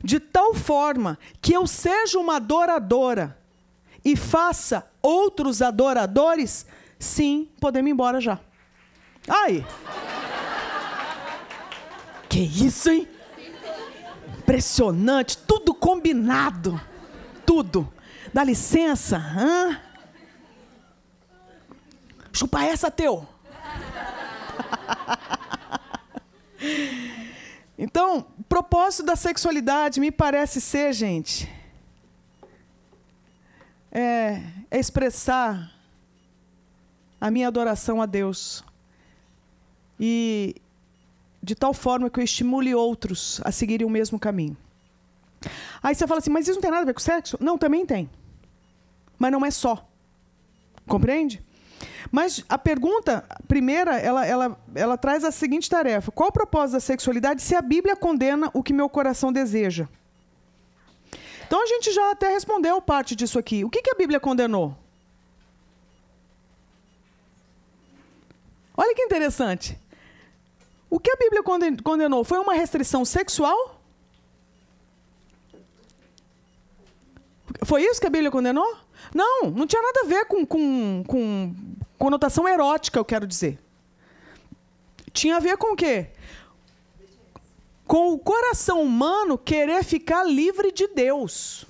de tal forma que eu seja uma adoradora e faça outros adoradores? Sim, podemos ir embora já. Aí. Que isso, hein? Impressionante, tudo combinado. Tudo. Dá licença. Hã? Chupa essa, teu. Então, o propósito da sexualidade me parece ser, gente, é expressar a minha adoração a Deus. E de tal forma que eu estimule outros a seguirem o mesmo caminho. Aí você fala assim, mas isso não tem nada a ver com sexo? Não, também tem. Mas não é só. Compreende? Mas a pergunta primeira, ela traz a seguinte tarefa. Qual o propósito da sexualidade se a Bíblia condena o que meu coração deseja? Então a gente já até respondeu parte disso aqui. O que a Bíblia condenou? Olha que interessante. O que a Bíblia condenou? Foi uma restrição sexual? Foi isso que a Bíblia condenou? Não, não tinha nada a ver com conotação erótica, eu quero dizer. Tinha a ver com o quê? Com o coração humano querer ficar livre de Deus.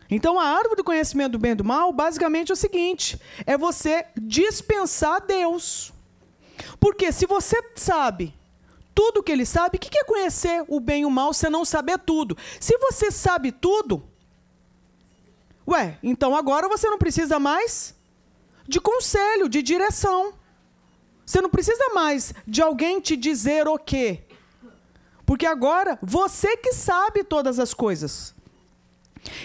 Então, a árvore do conhecimento do bem e do mal, basicamente é o seguinte, é você dispensar Deus. Porque se você sabe tudo o que ele sabe, o que é conhecer o bem e o mal se não saber tudo? Se você sabe tudo, então agora você não precisa mais de conselho, de direção. Você não precisa mais de alguém te dizer o quê. Porque agora você que sabe todas as coisas.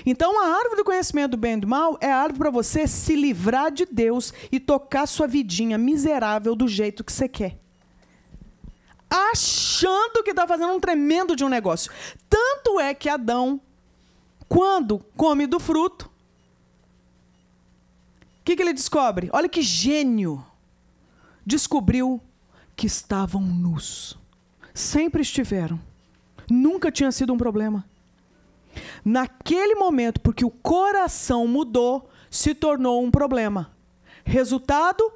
Então, a árvore do conhecimento do bem e do mal é a árvore para você se livrar de Deus e tocar sua vidinha miserável do jeito que você quer. Achando que está fazendo um tremendo de um negócio. Tanto é que Adão, quando come do fruto, o que ele descobre? Olha que gênio! Descobriu que estavam nus. Sempre estiveram. Nunca tinha sido um problema. Naquele momento, porque o coração mudou, se tornou um problema. Resultado,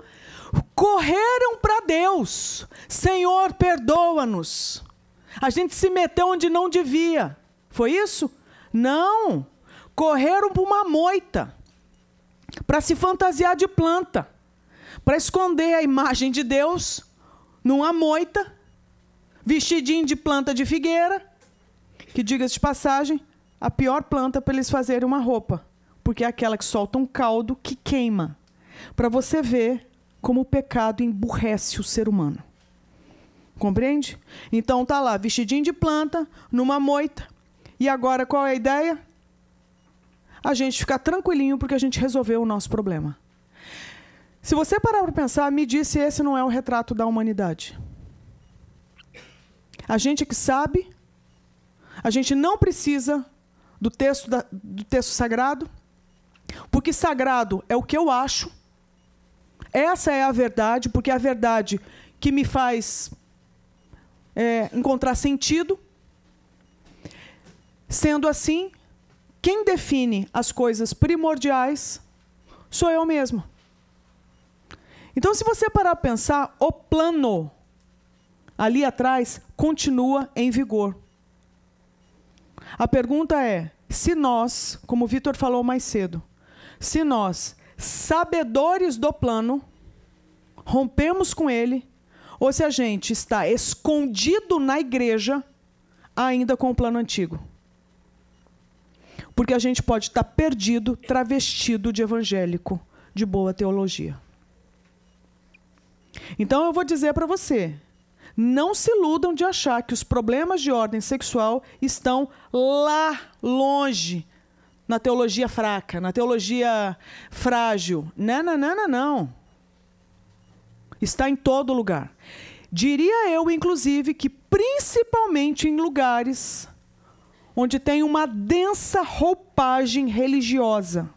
correram para Deus. Senhor, perdoa-nos. A gente se meteu onde não devia. Foi isso? Não. Correram para uma moita. Para se fantasiar de planta. Para esconder a imagem de Deus numa moita. Vestidinho de planta de figueira. Que, diga-se de passagem, a pior planta para eles fazerem uma roupa. Porque é aquela que solta um caldo que queima. Para você ver como o pecado emburrece o ser humano. Compreende? Então tá lá, vestidinho de planta, numa moita. E agora qual é a ideia? A gente ficar tranquilinho porque a gente resolveu o nosso problema. Se você parar para pensar, me diz se esse não é o retrato da humanidade. A gente que sabe, a gente não precisa do texto sagrado, porque sagrado é o que eu acho. Essa é a verdade, porque é a verdade que me faz encontrar sentido. Sendo assim, quem define as coisas primordiais sou eu mesmo. Então, se você parar para pensar, o plano ali atrás continua em vigor. A pergunta é, se nós, como o Vitor falou mais cedo, se nós, sabedores do plano, rompemos com ele, ou se a gente está escondido na igreja, ainda com o plano antigo. Porque a gente pode estar perdido, travestido de evangélico, de boa teologia. Então eu vou dizer para você, não se iludam de achar que os problemas de ordem sexual estão lá longe, na teologia fraca, na teologia frágil. Não, não, não, não, não. Está em todo lugar. Diria eu, inclusive, que principalmente em lugares onde tem uma densa roupagem religiosa.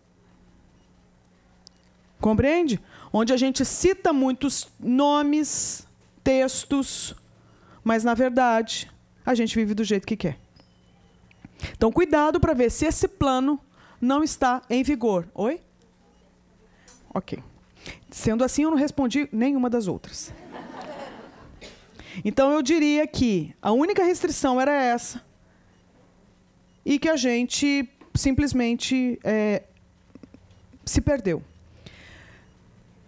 Compreende? Onde a gente cita muitos nomes, textos, mas, na verdade, a gente vive do jeito que quer. Então, cuidado para ver se esse plano não está em vigor. Oi? Ok. Sendo assim, eu não respondi nenhuma das outras. Então, eu diria que a única restrição era essa e que a gente simplesmente se perdeu.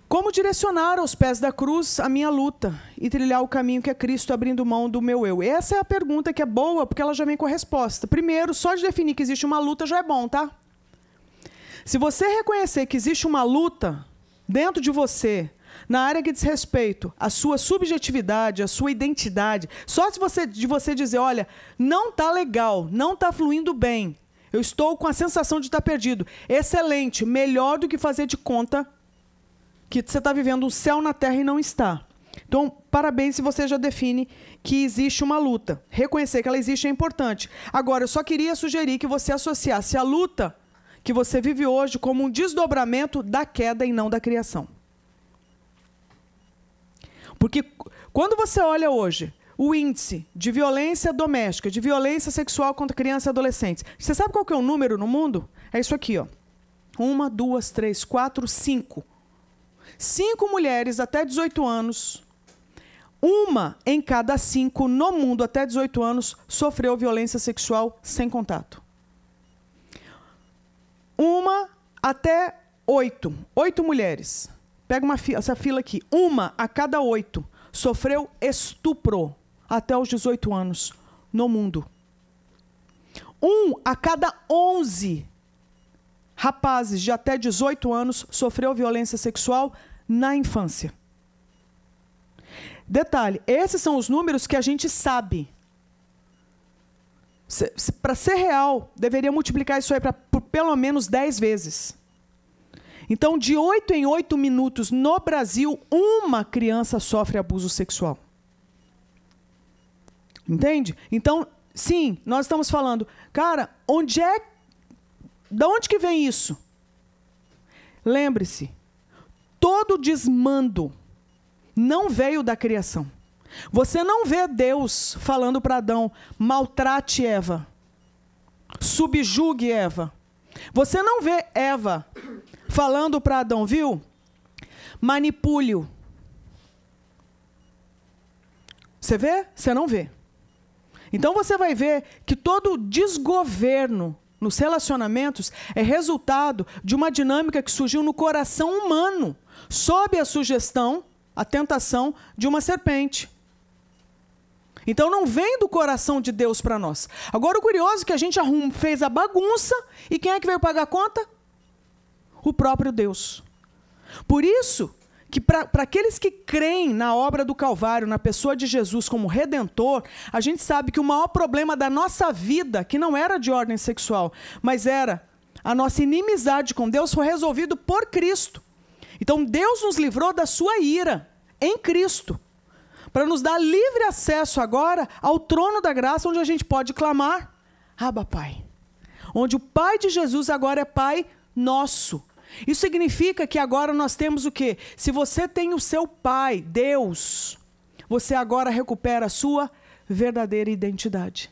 Como direcionar aos pés da cruz a minha luta e trilhar o caminho que é Cristo abrindo mão do meu eu? Essa é a pergunta que é boa, porque ela já vem com a resposta. Primeiro, só de definir que existe uma luta já é bom, tá? Se você reconhecer que existe uma luta dentro de você, na área que diz respeito à sua subjetividade, à sua identidade, só de você dizer, olha, não está legal, não está fluindo bem, eu estou com a sensação de estar perdido. Excelente, melhor do que fazer de conta que você está vivendo um céu na terra e não está. Então, parabéns se você já define que existe uma luta. Reconhecer que ela existe é importante. Agora, eu só queria sugerir que você associasse a luta que você vive hoje como um desdobramento da queda e não da criação. Porque quando você olha hoje o índice de violência doméstica, de violência sexual contra crianças e adolescentes, você sabe qual que é o número no mundo? É isso aqui, ó. 1, 2, 3, 4, 5. 5 mulheres até 18 anos, 1 em cada 5 no mundo até 18 anos sofreu violência sexual sem contato. 1 até 8. 8 mulheres. Pega essa fila aqui. 1 a cada 8 sofreu estupro até os 18 anos no mundo. 1 a cada 11 rapazes de até 18 anos sofreu violência sexual na infância. Detalhe, esses são os números que a gente sabe. Para ser real, deveria multiplicar isso aí pelo menos 10 vezes. Então, de 8 em 8 minutos, no Brasil, uma criança sofre abuso sexual. Entende? Então, sim, nós estamos falando, cara, da onde que vem isso? Lembre-se, todo desmando não veio da criação. Você não vê Deus falando para Adão, maltrate Eva, subjugue Eva. Você não vê Eva falando para Adão, viu? Manipule-o. Você vê? Você não vê. Então você vai ver que todo desgoverno nos relacionamentos é resultado de uma dinâmica que surgiu no coração humano, sob a sugestão, a tentação de uma serpente. Então não vem do coração de Deus para nós. Agora o curioso é que a gente fez a bagunça e quem é que veio pagar a conta? O próprio Deus. Por isso que para aqueles que creem na obra do Calvário, na pessoa de Jesus como Redentor, a gente sabe que o maior problema da nossa vida, que não era de ordem sexual, mas era a nossa inimizade com Deus, foi resolvido por Cristo. Então Deus nos livrou da sua ira em Cristo, para nos dar livre acesso agora ao trono da graça, onde a gente pode clamar, Abba, Pai. Onde o Pai de Jesus agora é Pai nosso. Isso significa que agora nós temos o quê? Se você tem o seu Pai, Deus, você agora recupera a sua verdadeira identidade.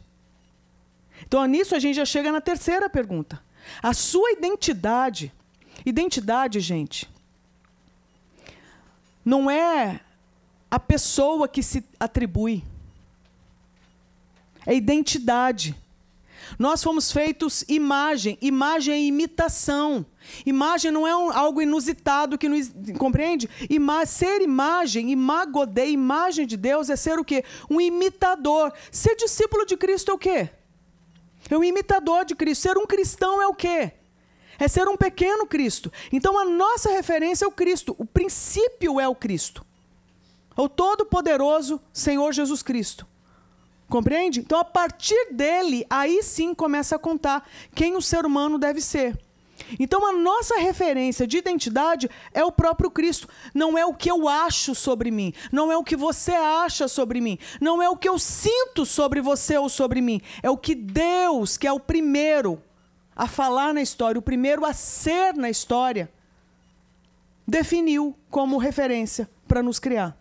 Então, nisso a gente já chega na terceira pergunta. A sua identidade, gente, não é a pessoa que se atribui. É identidade. Nós fomos feitos imagem. Imagem é imitação. Imagem não é algo inusitado que nos compreende? Ser imagem, imago Dei, imagem de Deus, é ser o quê? Um imitador. Ser discípulo de Cristo é o quê? É um imitador de Cristo. Ser um cristão é o quê? É ser um pequeno Cristo. Então a nossa referência é o Cristo. O princípio é o Cristo. O todo-poderoso Senhor Jesus Cristo. Compreende? Então, a partir dele, aí sim começa a contar quem o ser humano deve ser. Então, a nossa referência de identidade é o próprio Cristo. Não é o que eu acho sobre mim. Não é o que você acha sobre mim. Não é o que eu sinto sobre você ou sobre mim. É o que Deus, que é o primeiro a falar na história, o primeiro a ser na história, definiu como referência para nos criar.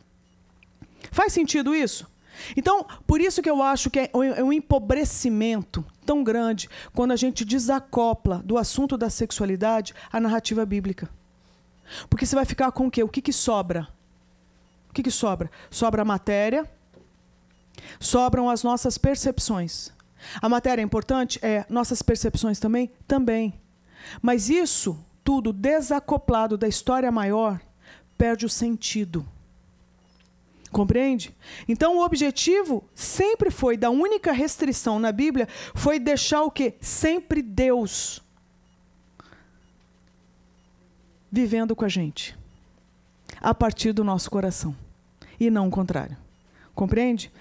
Faz sentido isso? Então, por isso que eu acho que é um empobrecimento tão grande quando a gente desacopla do assunto da sexualidade a narrativa bíblica. Porque você vai ficar com o quê? O que sobra? O que sobra? Sobra a matéria, sobram as nossas percepções. A matéria é importante? É. Nossas percepções também? Também. Mas isso tudo desacoplado da história maior perde o sentido. Compreende? Então o objetivo sempre foi, da única restrição na Bíblia, foi deixar o quê? Sempre Deus vivendo com a gente, a partir do nosso coração, e não o contrário. Compreende?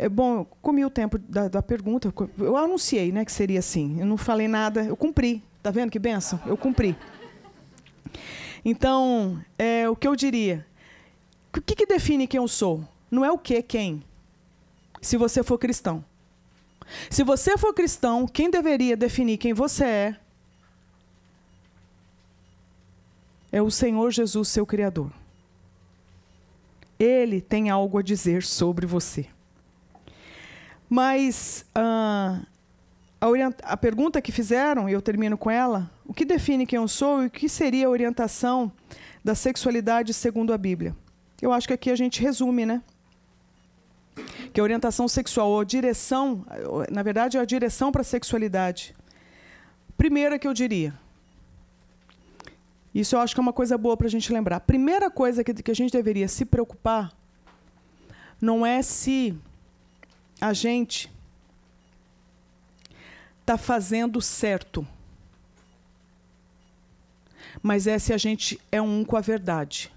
Bom, eu comi o tempo da pergunta, eu anunciei, né, que seria assim, eu não falei nada, eu cumpri, tá vendo que bênção? Eu cumpri. Então, o que eu diria? O que define quem eu sou? Não é o que, quem. Se você for cristão. Se você for cristão, quem deveria definir quem você é o Senhor Jesus, seu Criador. Ele tem algo a dizer sobre você. Mas a pergunta que fizeram, e eu termino com ela, o que define quem eu sou e o que seria a orientação da sexualidade segundo a Bíblia? Eu acho que aqui a gente resume, né? Que a orientação sexual, ou a direção, na verdade, é a direção para a sexualidade. Primeira que eu diria, isso eu acho que é uma coisa boa para a gente lembrar. A primeira coisa que a gente deveria se preocupar não é se a gente está fazendo certo, mas é se a gente é um com a verdade.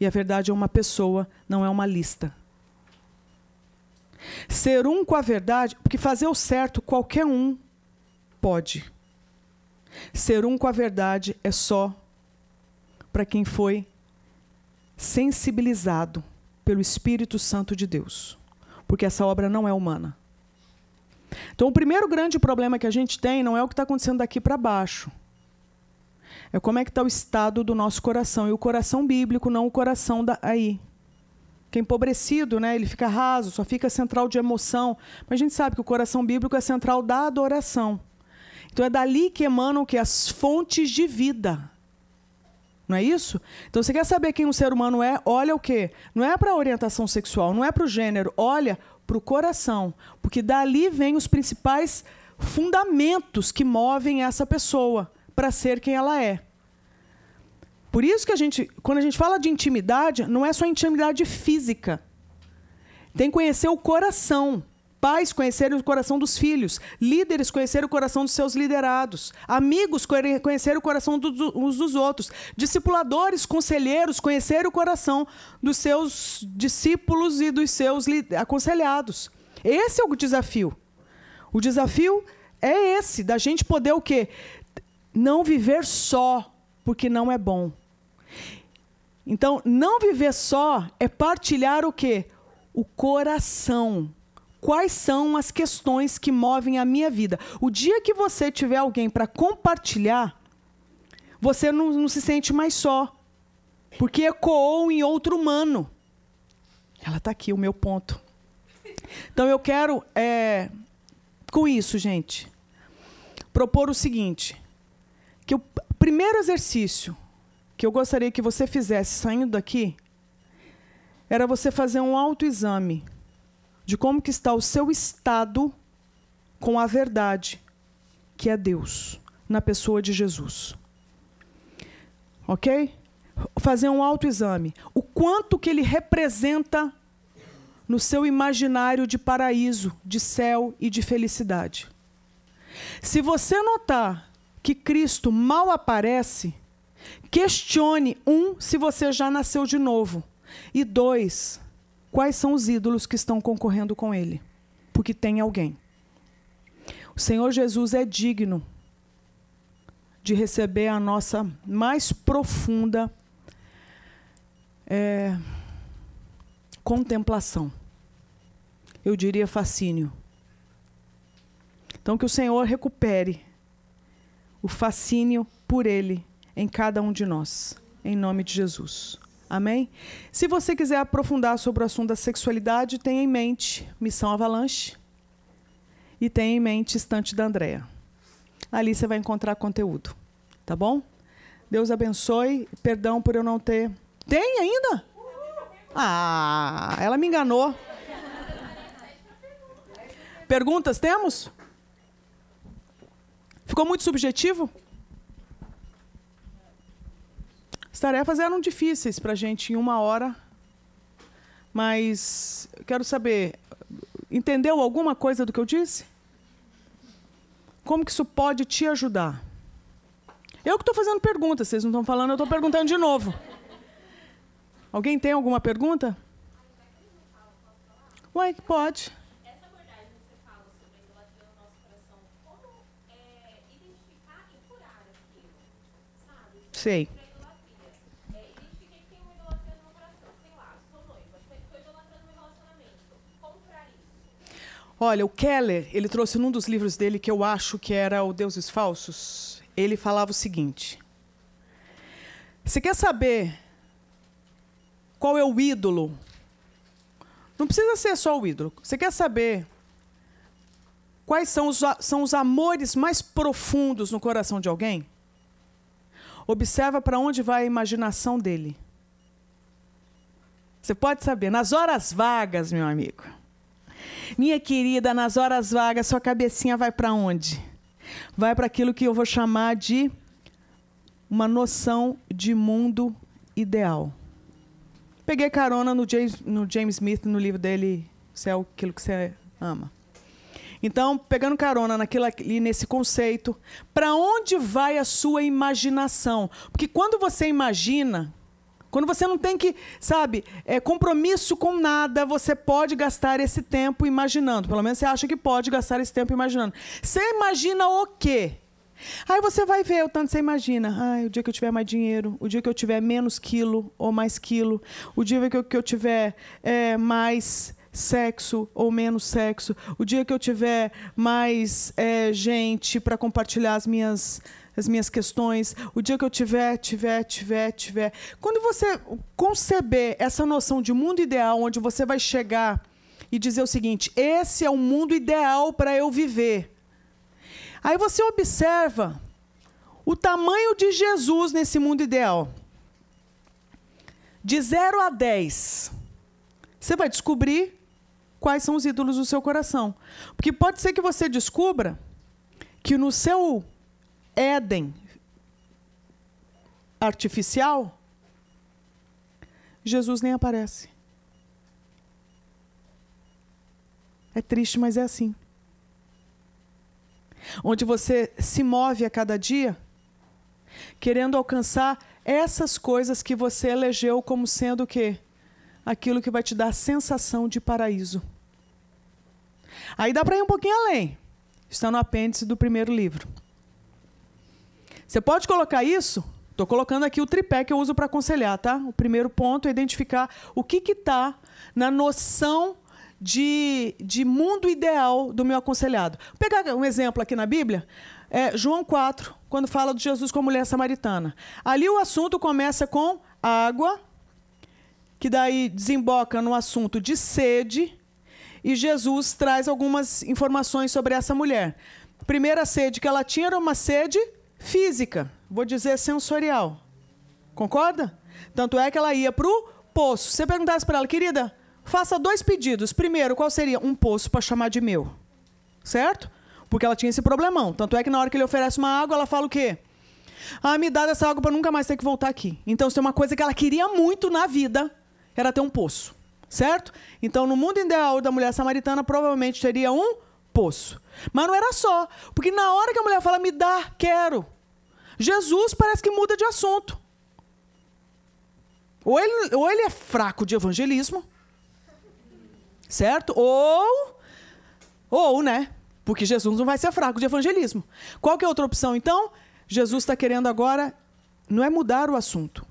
E a verdade é uma pessoa, não é uma lista. Ser um com a verdade, porque fazer o certo qualquer um pode. Ser um com a verdade é só para quem foi sensibilizado pelo Espírito Santo de Deus. Porque essa obra não é humana. Então, o primeiro grande problema que a gente tem não é o que está acontecendo daqui para baixo. É como é que está o estado do nosso coração. E o coração bíblico, não o coração aí. Que é empobrecido, né? Ele fica raso, só fica central de emoção. Mas a gente sabe que o coração bíblico é central da adoração. Então é dali que emanam que as fontes de vida. Não é isso? Então você quer saber quem um ser humano é? Olha o quê? Não é para a orientação sexual, não é para o gênero. Olha para o coração. Porque dali vêm os principais fundamentos que movem essa pessoa para ser quem ela é. Por isso que quando a gente fala de intimidade, não é só intimidade física. Tem que conhecer o coração. Pais conhecerem o coração dos filhos. Líderes conhecerem o coração dos seus liderados. Amigos conhecerem o coração uns dos outros. Discipuladores, conselheiros conhecerem o coração dos seus discípulos e dos seus aconselhados. Esse é o desafio. O desafio é esse, da gente poder o quê? Não viver só, porque não é bom. Então, não viver só é partilhar o quê? O coração. Quais são as questões que movem a minha vida? O dia que você tiver alguém para compartilhar, você não se sente mais só. Porque ecoou em outro humano. Ela está aqui, o meu ponto. Então, eu quero, com isso, gente, propor o seguinte. Que o primeiro exercício que eu gostaria que você fizesse saindo daqui era você fazer um autoexame de como que está o seu estado com a verdade, que é Deus, na pessoa de Jesus. Ok? Fazer um autoexame. O quanto que ele representa no seu imaginário de paraíso, de céu e de felicidade. Se você notar que Cristo mal aparece, questione, se você já nasceu de novo. E 2, quais são os ídolos que estão concorrendo com ele? Porque tem alguém. O Senhor Jesus é digno de receber a nossa mais profunda contemplação. Eu diria fascínio. Então que o Senhor recupere o fascínio por ele em cada um de nós. Em nome de Jesus. Amém? Se você quiser aprofundar sobre o assunto da sexualidade, tenha em mente Missão Avalanche e tenha em mente Estante da Andréa. Ali você vai encontrar conteúdo. Tá bom? Deus abençoe. Perdão por eu não ter... Tem ainda? Ah, ela me enganou. Perguntas temos? Ficou muito subjetivo? As tarefas eram difíceis para a gente em 1 hora, mas quero saber, entendeu alguma coisa do que eu disse? Como que isso pode te ajudar? Eu que estou fazendo perguntas, vocês não estão falando, eu estou perguntando de novo. Alguém tem alguma pergunta? Ué, pode. Essa abordagem que você fala sobre a idolatria no nosso coração, como identificar e curar aquilo, sabe? Sei. Identifiquei que tem uma idolatria no meu coração, sei lá, sou noiva, estou idolatrando meu relacionamento. Como curar isso? Olha, o Keller, ele trouxe num dos livros dele, que eu acho que era o Deuses Falsos, ele falava o seguinte: você quer saber qual é o ídolo? Não precisa ser só o ídolo. Você quer saber quais são os amores mais profundos no coração de alguém? Observa para onde vai a imaginação dele. Você pode saber. Nas horas vagas, meu amigo. Minha querida, nas horas vagas, sua cabecinha vai para onde? Vai para aquilo que eu vou chamar de uma noção de mundo ideal. Peguei carona no James Smith, no livro dele, Você é aquilo que você ama. Então, pegando carona naquilo ali, nesse conceito, para onde vai a sua imaginação? Porque quando você imagina, quando você não tem que, sabe, compromisso com nada, você pode gastar esse tempo imaginando. Pelo menos você acha que pode gastar esse tempo imaginando. Você imagina o quê? Aí você vai ver o tanto que você imagina. Ai, o dia que eu tiver mais dinheiro, o dia que eu tiver menos quilo ou mais quilo, o dia que eu tiver mais sexo ou menos sexo, o dia que eu tiver mais gente para compartilhar as minhas questões, o dia que eu tiver. Quando você conceber essa noção de mundo ideal, onde você vai chegar e dizer o seguinte: esse é o mundo ideal para eu viver. Aí você observa o tamanho de Jesus nesse mundo ideal. De 0 a 10. Você vai descobrir quais são os ídolos do seu coração. Porque pode ser que você descubra que no seu Éden artificial, Jesus nem aparece. É triste, mas é assim. Onde você se move a cada dia querendo alcançar essas coisas que você elegeu como sendo o quê? Aquilo que vai te dar a sensação de paraíso. Aí dá para ir um pouquinho além. Está no apêndice do primeiro livro. Você pode colocar isso? Estou colocando aqui o tripé que eu uso para aconselhar, tá? O primeiro ponto é identificar o que está na noção de mundo ideal do meu aconselhado. Vou pegar um exemplo aqui na Bíblia. João 4, quando fala de Jesus com a mulher samaritana. Ali o assunto começa com água, que daí desemboca no assunto de sede, e Jesus traz algumas informações sobre essa mulher. A primeira sede que ela tinha era uma sede física, vou dizer sensorial. Concorda? Tanto é que ela ia para o poço. Se você perguntasse para ela: querida, faça 2 pedidos. Primeiro, qual seria? Um poço para chamar de meu. Certo? Porque ela tinha esse problemão. Tanto é que na hora que ele oferece uma água, ela fala o quê? Me dá essa água para nunca mais ter que voltar aqui. Então, se tem uma coisa que ela queria muito na vida, era ter um poço. Certo? Então, no mundo ideal da mulher samaritana, provavelmente teria um poço. Mas não era só. Porque na hora que a mulher fala: me dá, quero, Jesus parece que muda de assunto. Ou ele é fraco de evangelismo, certo? Ou, né? Porque Jesus não vai ser fraco de evangelismo. Qual que é a outra opção, então? Jesus está querendo agora, não é mudar o assunto,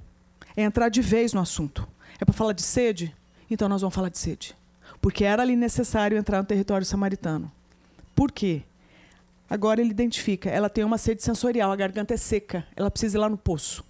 é entrar de vez no assunto. É para falar de sede? Então nós vamos falar de sede. Porque era ali necessário entrar no território samaritano. Por quê? Agora ele identifica, ela tem uma sede sensorial, a garganta é seca, ela precisa ir lá no poço.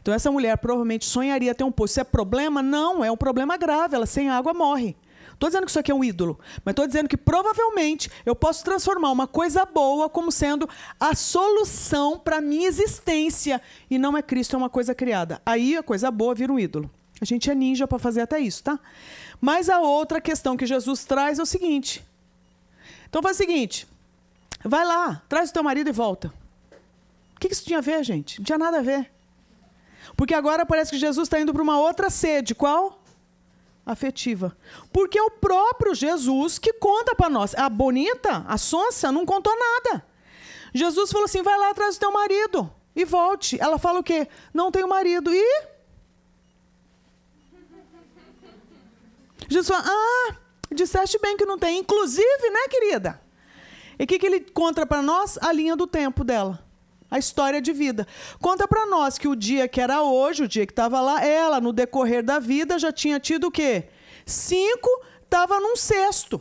Então essa mulher provavelmente sonharia ter um poço. Isso é problema? Não, é um problema grave, ela sem água morre. Estou dizendo que isso aqui é um ídolo, mas estou dizendo que provavelmente eu posso transformar uma coisa boa como sendo a solução para a minha existência. E não é Cristo, é uma coisa criada. Aí a coisa boa vira um ídolo. A gente é ninja para fazer até isso, tá? Mas a outra questão que Jesus traz é o seguinte. Então faz o seguinte, vai lá, traz o teu marido e volta. O que isso tinha a ver, gente? Não tinha nada a ver. Porque agora parece que Jesus está indo para uma outra sede. Qual? Afetiva. Porque é o próprio Jesus que conta para nós. A bonita, a sonsa, não contou nada. Jesus falou assim: vai lá atrás do teu marido e volte. Ela fala o quê? Não tenho marido. E? Jesus fala: disseste bem que não tem. Inclusive, né, querida? E o que ele conta para nós? A linha do tempo dela. A história de vida. Conta para nós que o dia que era hoje, o dia que estava lá, ela, no decorrer da vida, já tinha tido o quê? 5, estava num 6º.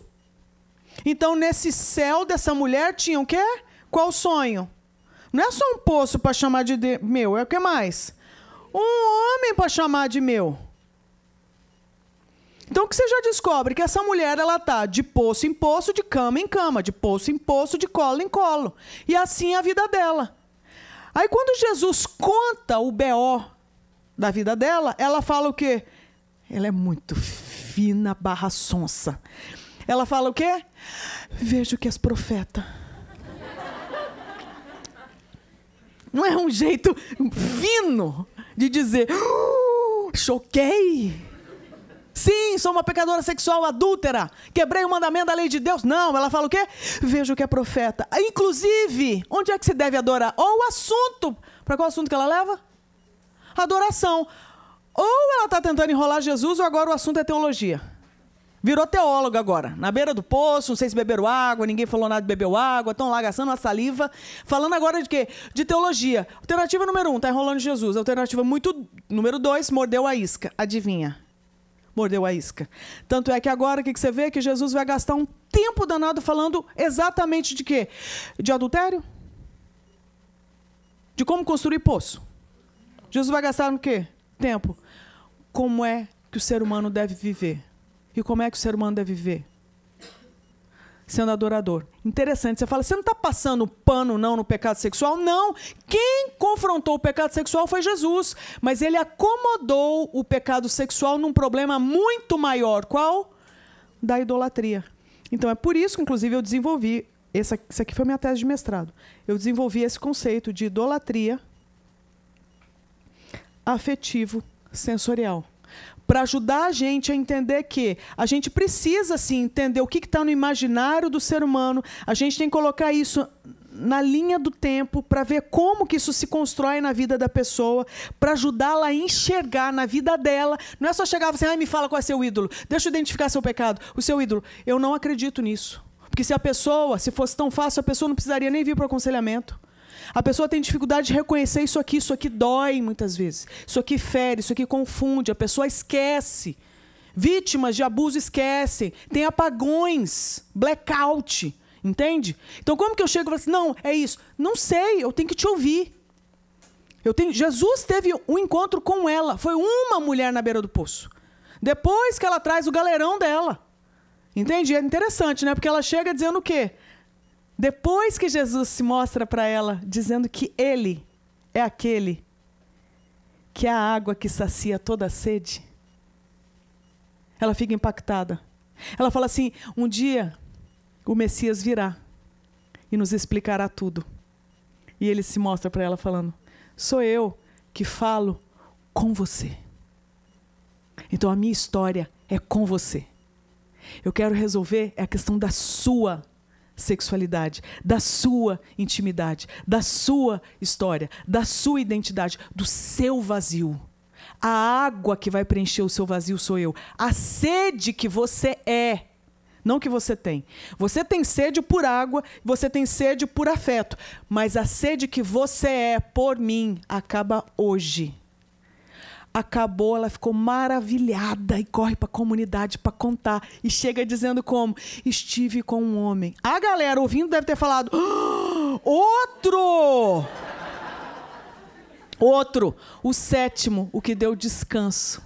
Então, nesse céu dessa mulher, tinha o quê? Qual sonho? Não é só um poço para chamar de meu, é o que mais? Um homem para chamar de meu. Então, o que você já descobre? Que essa mulher, ela está de poço em poço, de cama em cama, de poço em poço, de colo em colo. E assim é a vida dela. Aí, quando Jesus conta o B.O. da vida dela, ela fala o quê? Ela é muito fina / sonsa. Ela fala o quê? Vejo que és profeta. Não é um jeito fino de dizer, choquei. Sim, sou uma pecadora sexual adúltera. Quebrei o mandamento da lei de Deus. Não, ela fala o quê? Vejo que é profeta. Inclusive, onde é que se deve adorar? Ou o assunto. Para qual assunto que ela leva? Adoração. Ou ela está tentando enrolar Jesus, ou agora o assunto é teologia. Virou teólogo agora, na beira do poço, não sei se beberam água, ninguém falou nada de bebeu água, estão lá gastando uma saliva, falando agora de quê? De teologia. Alternativa número 1, está enrolando Jesus. Alternativa número 2, mordeu a isca. Adivinha? Mordeu a isca. Tanto é que agora, o que você vê? Que Jesus vai gastar um tempo danado falando exatamente de quê? De adultério? De como construir poço. Jesus vai gastar no quê? Tempo. Como é que o ser humano deve viver? E como é que o ser humano deve viver? Sendo adorador. Interessante, você fala, você não está passando pano não no pecado sexual? Não. Quem confrontou o pecado sexual foi Jesus. Mas ele acomodou o pecado sexual num problema muito maior. Qual? Da idolatria. Então é por isso que, inclusive, eu desenvolvi, isso aqui foi minha tese de mestrado, eu desenvolvi esse conceito de idolatria afetivo sensorial. Para ajudar a gente a entender que a gente precisa, sim, entender o que está no imaginário do ser humano. A gente tem que colocar isso na linha do tempo para ver como que isso se constrói na vida da pessoa, para ajudá-la a enxergar na vida dela. Não é só chegar e assim, me fala qual é seu ídolo. Deixa eu identificar seu pecado. O seu ídolo. Eu não acredito nisso. Porque se fosse tão fácil, a pessoa não precisaria nem vir para o aconselhamento. A pessoa tem dificuldade de reconhecer isso aqui dói muitas vezes. Isso aqui fere, isso aqui confunde, a pessoa esquece. Vítimas de abuso esquecem, tem apagões, blackout, entende? Então como que eu chego e falo assim, não, é isso. Não sei, eu tenho que te ouvir. Jesus teve um encontro com ela, foi uma mulher na beira do poço. Depois que ela traz o galerão dela. Entende? É interessante, né? Porque ela chega dizendo o quê? Depois que Jesus se mostra para ela, dizendo que ele é aquele que é a água que sacia toda a sede, ela fica impactada. Ela fala assim, um dia o Messias virá e nos explicará tudo. E ele se mostra para ela falando, sou eu que falo com você. Então a minha história é com você. Eu quero resolver a questão da sua sexualidade, da sua intimidade, da sua história, da sua identidade, do seu vazio. A água que vai preencher o seu vazio sou eu. A sede que você é, não que você tem. Você tem sede por água, você tem sede por afeto, mas a sede que você é por mim acaba hoje. Acabou, ela ficou maravilhada e corre para a comunidade para contar. E chega dizendo como? Estive com um homem. A galera ouvindo deve ter falado, outro! Outro, o sétimo, o que deu descanso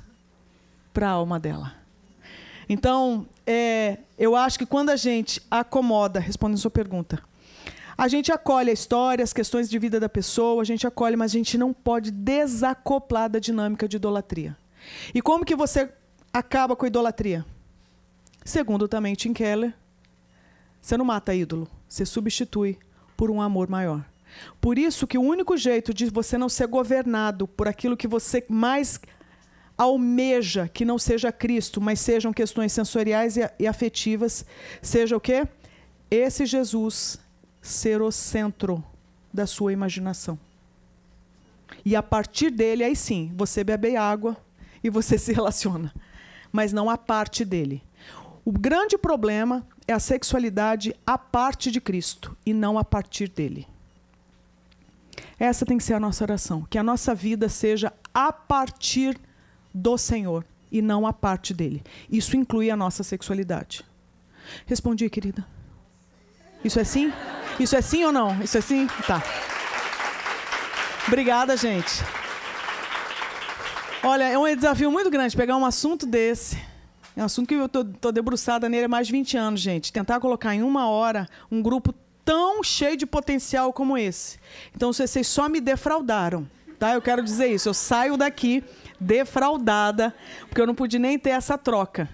para a alma dela. Então, eu acho que quando a gente acomoda, respondendo a sua pergunta, a gente acolhe a história, as questões de vida da pessoa, a gente acolhe, mas a gente não pode desacoplar da dinâmica de idolatria. E como que você acaba com a idolatria? Segundo também Tim Keller, você não mata ídolo, você substitui por um amor maior. Por isso que o único jeito de você não ser governado por aquilo que você mais almeja, que não seja Cristo, mas sejam questões sensoriais e afetivas, seja o quê? Esse Jesus ser o centro da sua imaginação. E a partir dele, aí sim, você bebe água e você se relaciona. Mas não a parte dele. O grande problema é a sexualidade à parte de Cristo e não a partir dele. Essa tem que ser a nossa oração. Que a nossa vida seja a partir do Senhor e não a parte dele. Isso inclui a nossa sexualidade. Respondi, querida? Isso é sim? Isso é sim ou não? Isso é sim? Tá. Obrigada, gente. Olha, é um desafio muito grande pegar um assunto desse. É um assunto que eu tô debruçada nele há mais de 20 anos, gente. Tentar colocar em 1 hora um grupo tão cheio de potencial como esse. Então, vocês só me defraudaram, tá? Eu quero dizer isso. Eu saio daqui defraudada, porque eu não pude nem ter essa troca.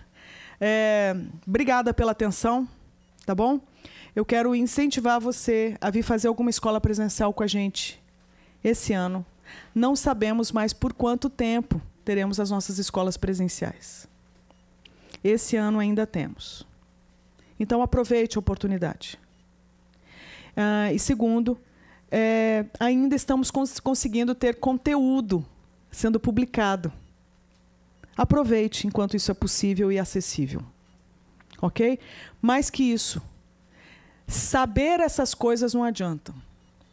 Obrigada pela atenção, tá bom? Eu quero incentivar você a vir fazer alguma escola presencial com a gente esse ano. Não sabemos mais por quanto tempo teremos as nossas escolas presenciais. Esse ano ainda temos. Então, aproveite a oportunidade. E segundo, ainda estamos conseguindo ter conteúdo sendo publicado. Aproveite enquanto isso é possível e acessível. ok? Mais que isso, saber essas coisas não adianta.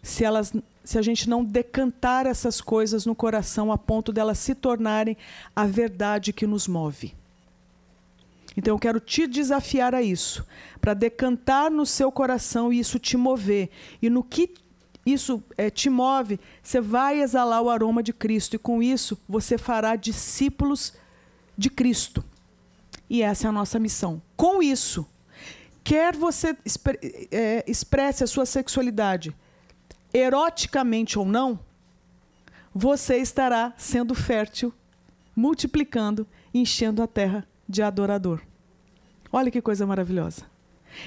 Se a gente não decantar essas coisas no coração a ponto delas se tornarem a verdade que nos move. Então eu quero te desafiar a isso, para decantar no seu coração e isso te mover. E no que isso te move, você vai exalar o aroma de Cristo. E com isso, você fará discípulos de Cristo. E essa é a nossa missão. Com isso, quer você expresse a sua sexualidade eroticamente ou não, você estará sendo fértil, multiplicando, enchendo a terra de adorador. Olha que coisa maravilhosa.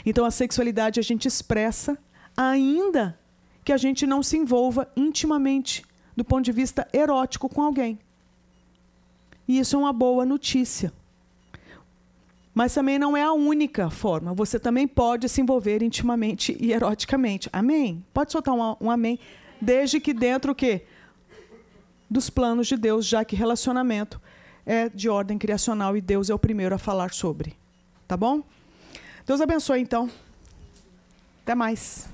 Então a sexualidade a gente expressa ainda que a gente não se envolva intimamente do ponto de vista erótico com alguém. E isso é uma boa notícia. Mas também não é a única forma. Você também pode se envolver intimamente e eroticamente. Amém? Pode soltar um amém. Desde que dentro o quê? Dos planos de Deus, já que relacionamento é de ordem criacional e Deus é o primeiro a falar sobre. Tá bom? Deus abençoe, então. Até mais.